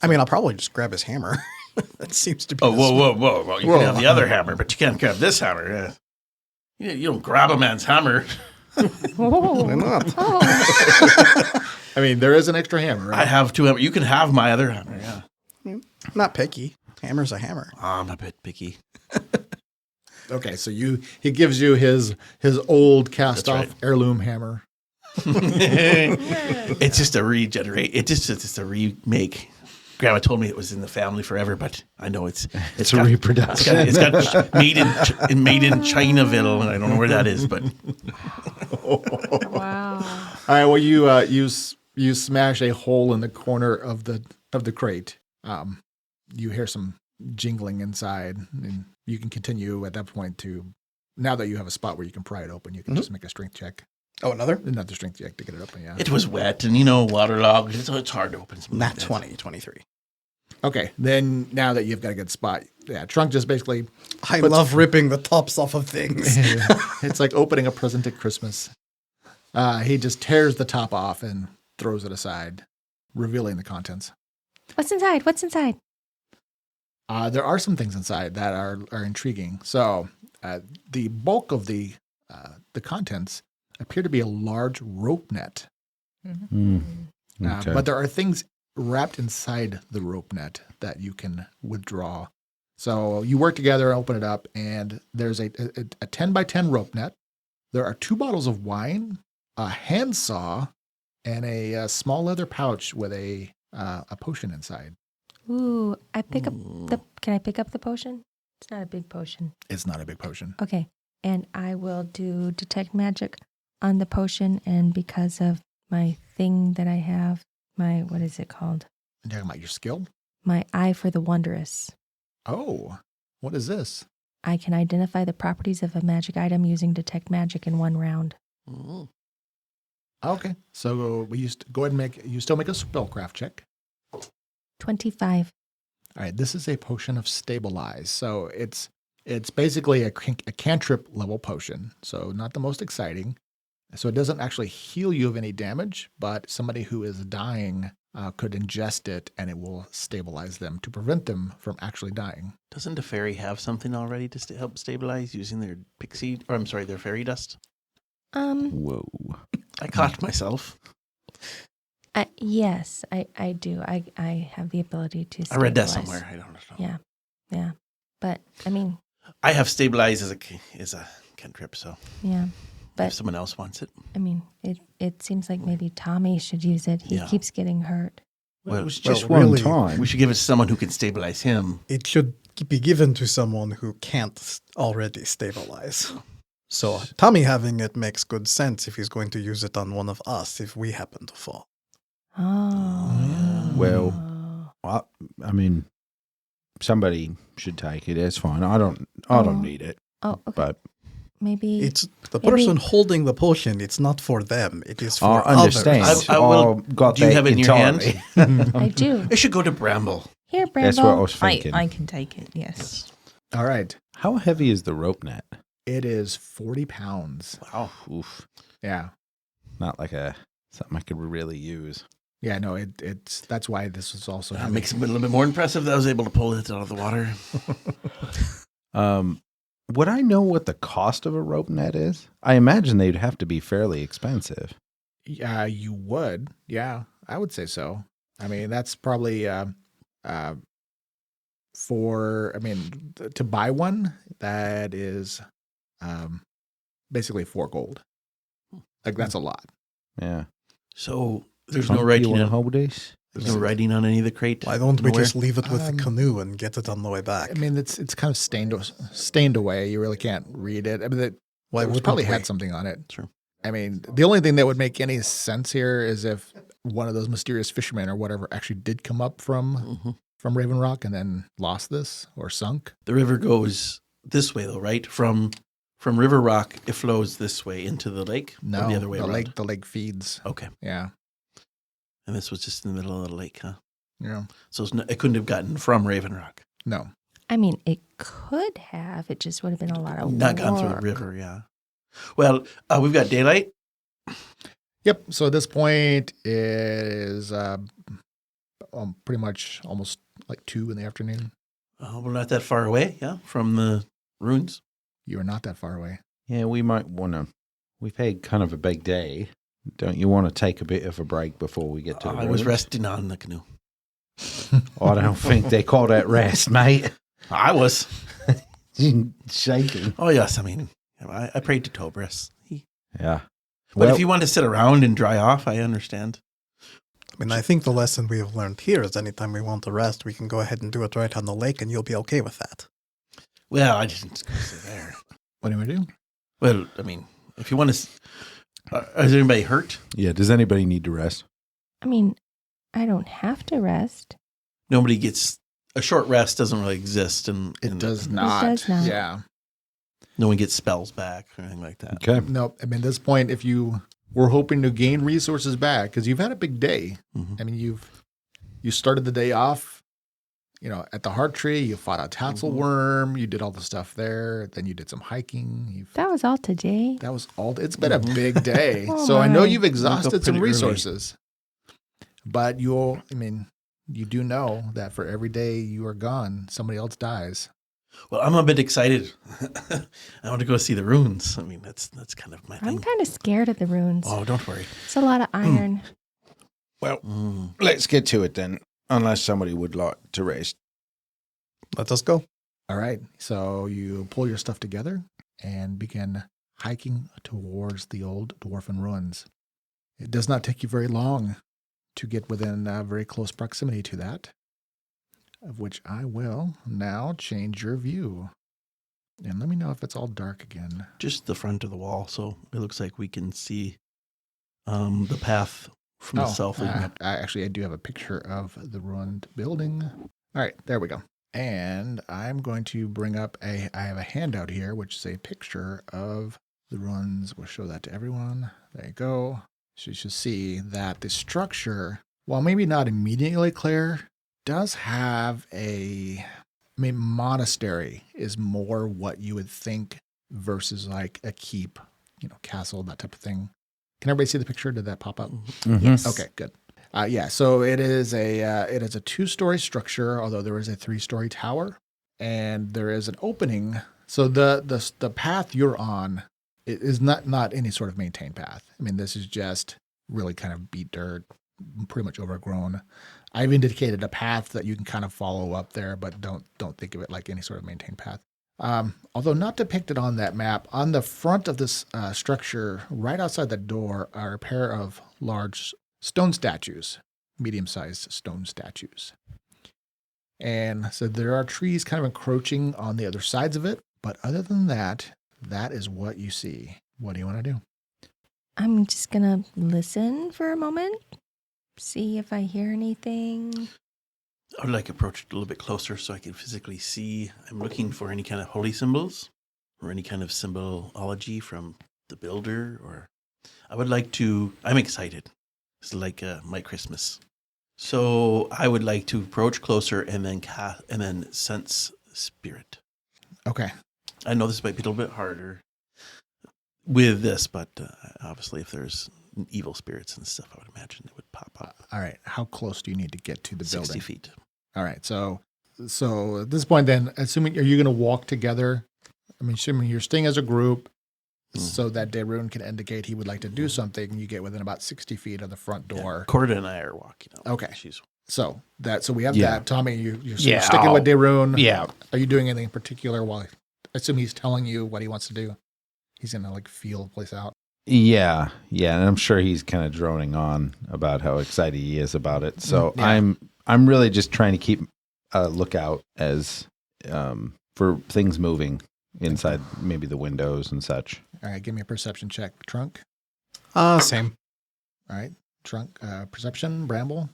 I mean, I'll probably just grab his hammer. That seems to be. Oh, the whoa. You can have the other hammer, but you can't grab this hammer. Yeah. You don't grab a man's hammer. Why not? Oh. I mean, there is an extra hammer, right? I have 2 hammers. You can have my other hammer, yeah. I'm not picky. Hammer's a hammer. I'm a bit picky. Okay, so he gives you his old cast off That's heirloom hammer. It's just a regenerate. It's just a remake. Grandma told me it was in the family forever, but I know it's a reproduction. It's got made in Chinaville, and I don't know where that is, but Wow. All right. Well, you smash a hole in the corner of the crate. You hear some jingling inside, and you can continue at that point to. Now that you have a spot where you can pry it open, you can just make a strength check. Oh, another? Another strength check to get it open. Yeah. it was wet and waterlogged. It's hard to open something. Nat like that. 20, 23. Okay. Then now that you've got a good spot, Trunk just basically. I love ripping the tops off of things. It's like opening a present at Christmas. He just tears the top off and throws it aside, revealing the contents. What's inside? What's inside? There are some things inside that are intriguing. So the bulk of the contents appear to be a large rope net. Okay. But there are things wrapped inside the rope net that you can withdraw. So you work together, open it up, and there's a 10 by 10 rope net. There are 2 bottles of wine, a handsaw, and a small leather pouch with a potion inside. Ooh, can I pick up the potion? It's not a big potion. It's not a big potion. Okay. And I will do detect magic on the potion, and because of my thing that I have, what is it called? You're talking about your skill? My eye for the wondrous. Oh, what is this? I can identify the properties of a magic item using detect magic in 1 round. Mm. Okay, so we used to go ahead and you still make a spellcraft check. 25. All right, this is a potion of stabilize. So it's basically a cantrip level potion. So not the most exciting. So it doesn't actually heal you of any damage, but somebody who is dying could ingest it and it will stabilize them to prevent them from actually dying. Doesn't a fairy have something already to help stabilize using their their fairy dust? Whoa. I caught myself. Yes, I do. I have the ability to I read that stabilize. somewhere. I don't know. Yeah. But, I mean, I have stabilize as a cantrip, so yeah. if But, someone else wants it. I mean, it seems like maybe Tommy should use it. He Yeah. keeps getting hurt. Well, It was just well, one really, time. we should give it to someone who can stabilize him. It should be given to someone who can't already stabilize. So Tommy having it makes good sense if he's going to use it on one of us if we happen to fall. Oh. Well, I mean, somebody should take it. That's fine. I don't need it. Oh, okay. But Maybe. It's the Maybe- person holding the potion. It's not for them. It is for I understand. others. I will- got do you that have it in your hand? entirely. I do. It should go to Bramble. Here, Bramble. That's what I was thinking. I can take it, yes. All right, How heavy is the rope net? it is 40 pounds. Wow. Oof. Yeah. Not like something I could really use. Yeah, no, it's that's why this is also That makes it a little bit more impressive that I was able to pull it out of the water. Would I know what the cost of a rope net is? I imagine they'd have to be fairly expensive. Yeah, you would. Yeah, I would say so. I mean, that's probably to buy one, that is basically 4 gold. Like that's a lot. Yeah. So there's Tom, no writing you want to on, hold this? there's no writing on any of the crate. Why don't we Nowhere? just leave it with the Um, canoe and get it on the way back? I mean, it's kind of stained away. You really can't read it. I mean, Why it wouldn't probably we? had something on it. True. I mean, the only thing that would make any sense here is if one of those mysterious fishermen or whatever actually did come up from Raven Rock and then lost this or sunk. The river goes this way, though, right? From River Rock, it flows this way into the lake. Or No, the other way around. the lake feeds. Okay, Yeah, and this was just in the middle of the lake, huh? yeah. So it couldn't have gotten from Raven Rock. No, I mean, it could have. It just would have been a lot of Not gone through the work. river, yeah. Well, we've got daylight. Yep. So at this point it is pretty much almost like 2 in the afternoon. We're not that far away, yeah, from the ruins. You are not that far away. Yeah, we might want to. We've had kind of a big day. Don't you want to take a bit of a break before we get to the I was ruins? resting on the canoe. I don't think they call that rest, mate. I was. Shaking. Oh, yes. I mean, I prayed to Tobris. Yeah. But if you want to sit around and dry off, I understand. I mean, I think the lesson we have learned here is anytime we want to rest, we can go ahead and do it right on the lake, and you'll be okay with that. Well, I didn't go there. What do we do? Well, I mean, if you want to... is anybody hurt? Yeah, does anybody need to rest? I mean, I don't have to rest. Nobody gets... A short rest doesn't really exist. It does not. does not. Yeah. No one gets spells back or anything like that. Okay. No, I mean, at this point, if you were hoping to gain resources back, because you've had a big day. Mhm. I mean, you started the day off, at the Heart Tree. You fought a Tatzelworm. You did all the stuff there. Then you did some hiking. That was all today. That was all. It's been a big day. Oh, So I know my. you've exhausted some pretty early. resources. But you do know that for every day you are gone, somebody else dies. Well, I'm a bit excited. I want to go see the ruins. I mean, that's kind of my I'm thing. kind of scared of the runes. Oh, don't worry. It's a lot of iron. Well, let's get to it then, unless somebody would like to race. Let us go. All right. So you pull your stuff together and begin hiking towards the old dwarven ruins. It does not take you very long to get within very close proximity to that, of which I will now change your view. And let me know if it's all dark again. Just the front of the wall, so it looks like we can see the path from the south. I do have a picture of the ruined building. All right, there we go. And I'm going to bring up I have a handout here, which is a picture of the ruins. We'll show that to everyone. There you go. So you should see that the structure, while maybe not immediately clear, does have monastery is more what you would think versus like a keep, castle, that type of thing. Can everybody see the picture? Did that pop up? Mm-hmm. Yes. Okay, good. So it is a 2-story structure, although there is a 3-story tower, and there is an opening. So the path you're on is not any sort of maintained path. I mean, this is just really kind of beat dirt, pretty much overgrown. I've indicated a path that you can kind of follow up there, but don't think of it like any sort of maintained path. Although not depicted on that map, on the front of this structure, right outside the door, are a pair of large stone statues, medium-sized stone statues. And so there are trees kind of encroaching on the other sides of it, but other than that, that is what you see. What do you want to do? I'm just going to listen for a moment, see if I hear anything. I would like to approach it a little bit closer so I can physically see. I'm looking for any kind of holy symbols or any kind of symbolology from the builder. Or I'm excited. It's like my Christmas. So I would like to approach closer and then sense spirit. Okay. I know this might be a little bit harder with this, but obviously if there's evil spirits and stuff, I would imagine it would pop up. All right. How close do you need to get to the 60 building? feet. All right. So at this point then, are you going to walk together? I mean, assuming you're staying as a group so that Daerun can indicate he would like to do something, you get within about 60 feet of the front door. Yeah, Corda and I are walking out. Okay. She's So we have Yeah. that. Tommy, you're Yeah, sticking with Daerun. Yeah. Are you doing anything in particular while I assume he's telling you what he wants to do? He's going to feel the place out. Yeah. And I'm sure he's kind of droning on about how excited he is about it. So Yeah. I'm really just trying to keep a lookout as for things moving inside maybe the windows and such. All right. Give me a perception check. Trunk. Same. All right. Trunk. Perception. Bramble.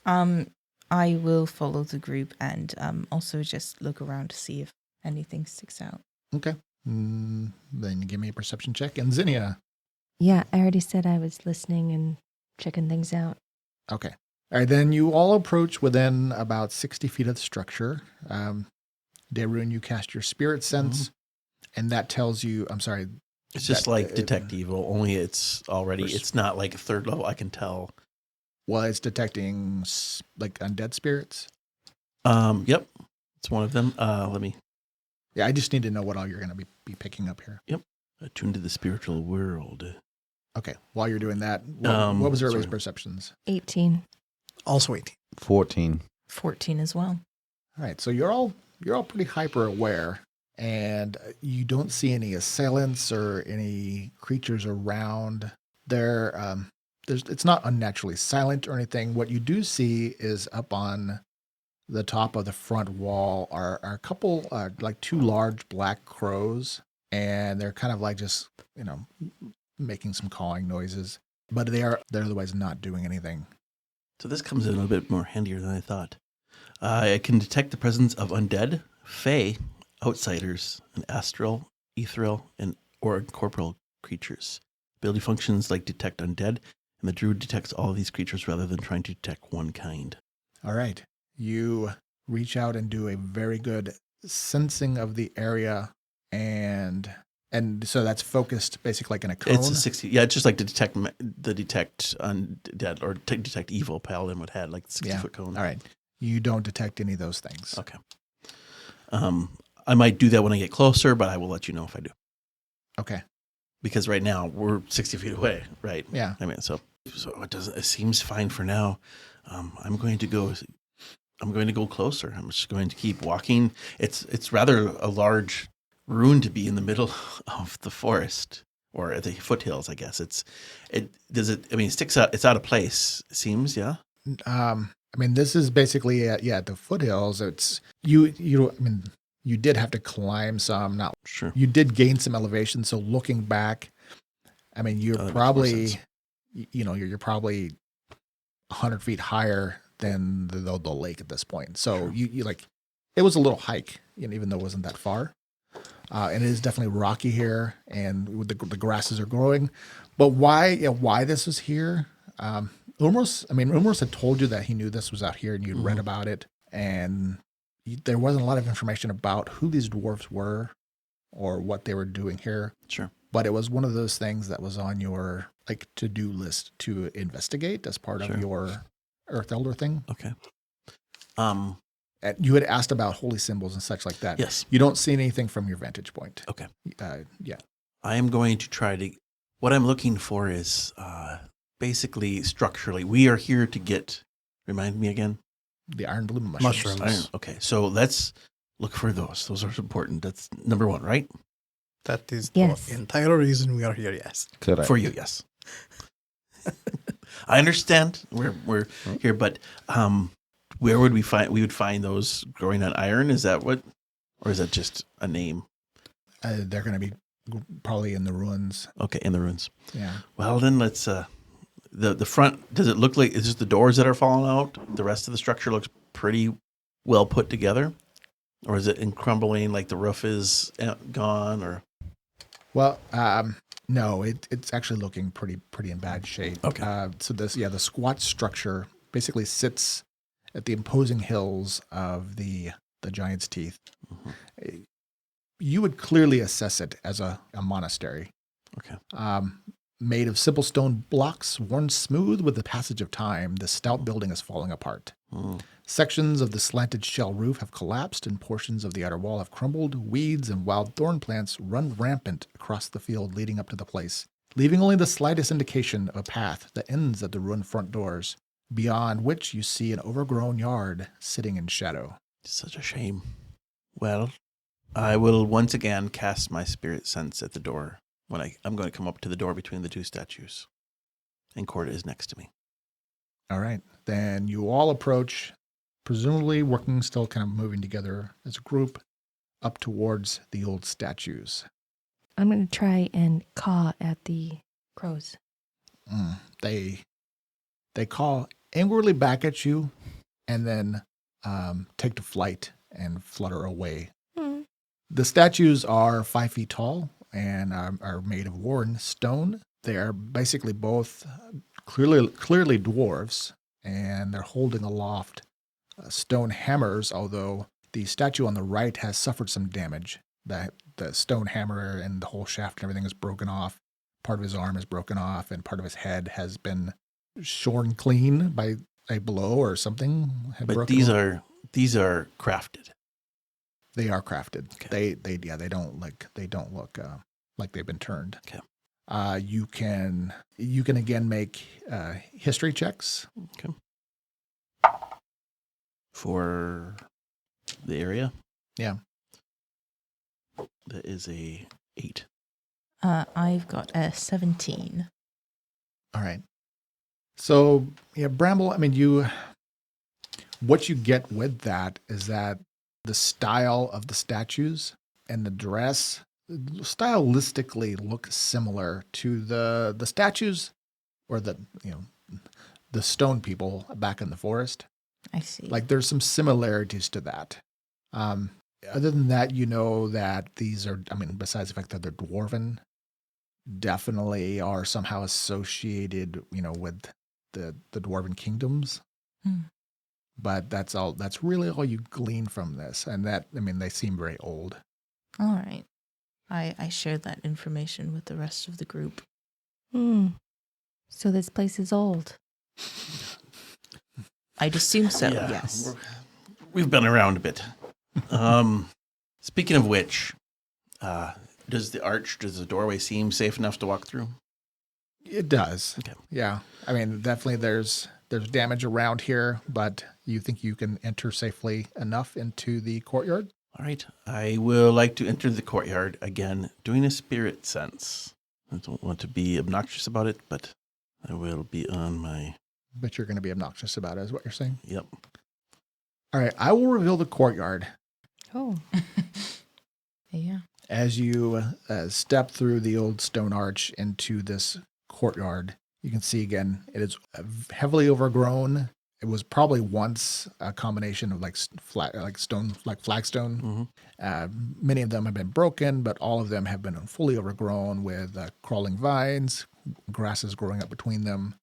I will follow the group and also just look around to see if anything sticks out. Okay. Then give me a perception check. And Zinnia. Yeah, I already said I was listening and checking things out. Okay. All right. Then you all approach within about 60 feet of the structure. Daerun, you cast your spirit sense, and that tells you, I'm sorry. It's just like detect evil, only it's not like a third level. I can tell. Well, it's detecting like undead spirits. Yep. It's one of them. Yeah, I just need to know what all you're going to be picking up here. Yep. Attuned to the spiritual world. Okay. While you're doing that, what was everybody's sorry. perceptions? 18. Also 18. 14. 14 as well. All right. So you're all pretty hyper aware, and you don't see any assailants or any creatures around there. It's not unnaturally silent or anything. What you do see is up on the top of the front wall are a couple, like 2 large black crows, and they're kind of like just, making some cawing noises, but they're otherwise not doing anything. So this comes in a little bit more handier than I thought. I can detect the presence of undead, fae, outsiders, and astral, ethereal, or corporeal creatures. Ability functions like detect undead, and the druid detects all of these creatures rather than trying to detect one kind. All right. You reach out and do a very good sensing of the area, and so that's focused basically like in a cone. It's a 60. Yeah, it's just like to detect undead or detect evil. Paladin would have like 60-foot cone. All right. You don't detect any of those things. Okay. I might do that when I get closer, but I will let you know if I do. Okay. Because right now we're 60 feet away, right? Yeah. I mean, so So it seems fine for now. I'm going to go closer. I'm just going to keep walking. It's rather a large ruin to be in the middle of the forest or at the foothills, I guess. It sticks out. It's out of place, it seems, yeah. I mean, this is basically at the foothills. It's you. I mean, you did have to climb some. Now, Sure. you did gain some elevation. So looking back, I mean, you're that makes more probably, sense. you're probably 100 feet higher than the lake at this point. So Sure. you like, it was a little hike, even though it wasn't that far. And it is definitely rocky here, and the grasses are growing. But why this was here? Umros had told you that he knew this was out here, and you'd read about it, and there wasn't a lot of information about who these dwarves were or what they were doing here. Sure. But it was one of those things that was on your to-do list to investigate as part Sure. of your Earth Elder thing. Okay. And you had asked about holy symbols and such like that. Yes. You don't see anything from your vantage point. Okay. Yeah. I am going to try to. What I'm looking for is basically structurally. We are here to get. Remind me again. The iron bloom mushrooms. Mushrooms. Okay, so let's look for those. Those are important. That's number one, right? That is Yes. the entire reason we are here, yes. Correct. For you, yes. I understand. We're here, but where would we find? We would find those growing on iron. Is that what, or is that just a name? They're going to be probably in the ruins. Okay, in the ruins. Yeah. Well, then let's. The front. Does it look like it's just the doors that are falling out? The rest of the structure looks pretty well put together, or is it in crumbling? Like the roof is gone, or Well, no, it's actually looking pretty in bad shape. Okay. So the squat structure basically sits at the imposing hills of the Giant's Teeth. Mm-hmm. You would clearly assess it as a monastery. Okay. Made of simple stone blocks, worn smooth with the passage of time, the stout building is falling apart. Mm. Sections of the slanted shell roof have collapsed, and portions of the outer wall have crumbled. Weeds and wild thorn plants run rampant across the field leading up to the place, leaving only the slightest indication of a path that ends at the ruined front doors, beyond which you see an overgrown yard sitting in shadow. Such a shame. Well, I will once again cast my spirit sense at the door. When I'm going to come up to the door between the two statues, and Corda is next to me. All right. Then you all approach, presumably working, still kind of moving together as a group, up towards the old statues. I'm going to try and caw at the crows. They call angrily back at you, and then take to flight and flutter away. The statues are 5 feet tall and are made of worn stone. They are basically both clearly dwarves, and they're holding aloft stone hammers, although the statue on the right has suffered some damage. The stone hammer and the whole shaft and everything is broken off. Part of his arm is broken off, and part of his head has been shorn clean by a blow or something. But these are crafted. They are crafted. Okay. They don't look like they've been turned. Okay. You can again make history checks. Okay. For the area? Yeah. That is a 8. I've got a 17. All right. So yeah, Bramble. I mean, what you get with that is that the style of the statues and the dress stylistically look similar to the statues or the stone people back in the forest. I see. Like there's some similarities to that. Other than that, you know that these are, I mean, besides the fact that they're dwarven, definitely are somehow associated, with the dwarven kingdoms. But that's really all you glean from this. And that, I mean, they seem very old. All right. I shared that information with the rest of the group. So this place is old. I'd assume so, Yeah, yes. We've been around a bit. Speaking of which, does the doorway seem safe enough to walk through? It does. Okay. Yeah. I mean, definitely there's damage around here, but you think you can enter safely enough into the courtyard? All right. I will like to enter the courtyard again, doing a spirit sense. I don't want to be obnoxious about it, but I will be on my... But you're going to be obnoxious about it, is what you're saying? Yep. All right. I will reveal the courtyard. Oh, Yeah. As you step through the old stone arch into this courtyard, you can see again, it is heavily overgrown. It was probably once a combination of like stone, like flagstone. Many of them have been broken, but all of them have been fully overgrown with crawling vines, grasses growing up between them.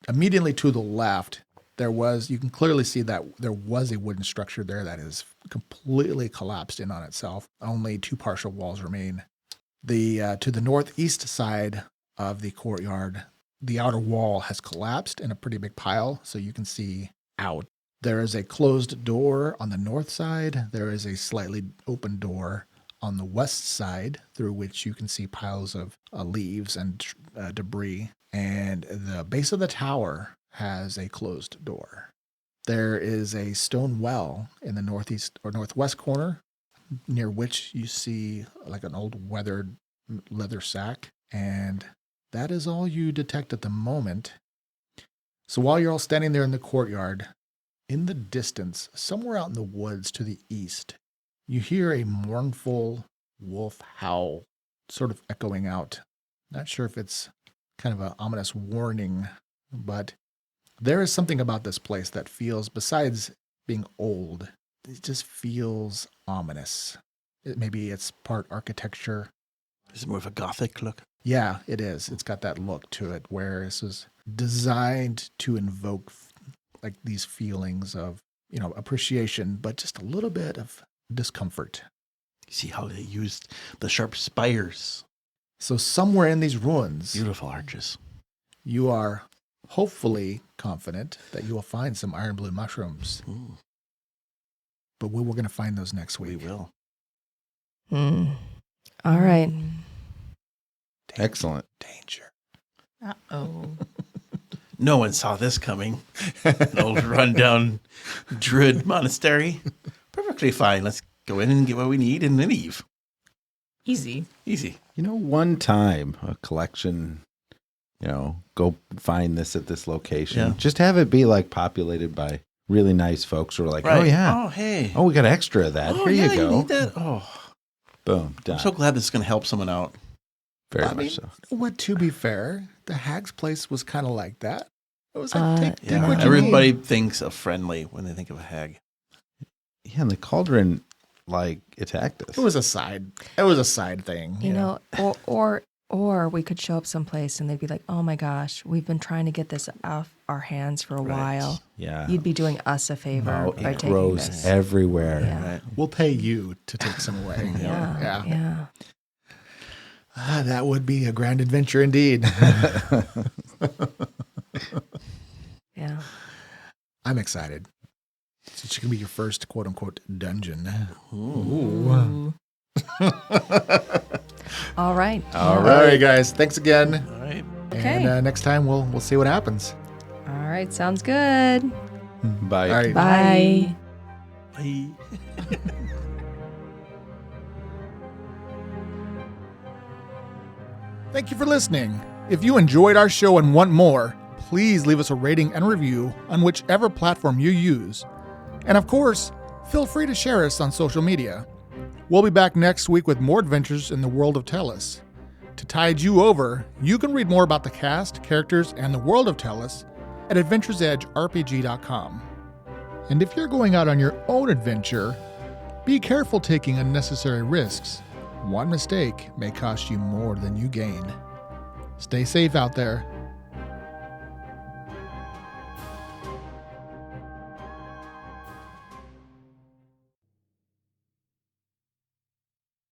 Immediately to the left, you can clearly see that there was a wooden structure there that is completely collapsed in on itself. Only 2 partial walls remain. To the northeast side of the courtyard, the outer wall has collapsed in a pretty big pile, so you can see out. There is a closed door on the north side. There is a slightly open door on the west side through which you can see piles of leaves and debris. And the base of the tower has a closed door. There is a stone well in the northeast or northwest corner, near which you see like an old weathered leather sack. And that is all you detect at the moment. So while you're all standing there in the courtyard, in the distance, somewhere out in the woods to the east, you hear a mournful wolf howl, sort of echoing out. Not sure if it's kind of an ominous warning, but there is something about this place that feels, besides being old, it just feels ominous. Maybe it's part architecture. Is it more of a gothic look? Yeah, it is. It's got that look to it where this is designed to invoke like these feelings of, appreciation, but just a little bit of discomfort. You see how they used the sharp spires. So somewhere in these ruins, Beautiful arches. you are hopefully confident that you will find some iron blue mushrooms. Ooh, But we're going to find those next we week. will. All right. Excellent. Danger. Uh-oh. No one saw this coming. An old rundown druid monastery. Perfectly fine. Let's go in and get what we need and then leave. Easy. Easy. One time a collection, go find this at this location. Yeah. Just have it be like populated by really nice folks who are like, Right. oh yeah. Oh, hey. Oh, we got extra of that. Oh, Here yeah, you go. need that. Oh, Boom. Done. I'm so glad this is going to help someone out. Very I much mean, so. What, to be fair, the hag's place was kind of like that. It was like, take Yeah. what you Everybody need. thinks of friendly when they think of a hag. Yeah, and the cauldron attacked us. It was a side thing. You know, or we could show up someplace and they'd be like, "Oh my gosh, we've been trying to get this off our hands for a while. Yeah. You'd be doing us a favor No, by it taking grows this." everywhere. Yeah. Right. We'll pay you to take some away. Yeah. That would be a grand adventure indeed. Yeah. I'm excited. It's going to be your first quote unquote dungeon. Ooh. All right. All All right, guys. Thanks again. All right. Okay. And next time we'll see what happens. All right. Sounds good. Bye. All right. Bye. Bye. Thank you for listening. If you enjoyed our show and want more, please leave us a rating and review on whichever platform you use. And of course, feel free to share us on social media. We'll be back next week with more adventures in the world of Tellus. To tide you over, you can read more about the cast, characters, and the world of Tellus at adventuresedgerpg.com. And if you're going out on your own adventure, be careful taking unnecessary risks. One mistake may cost you more than you gain. Stay safe out there.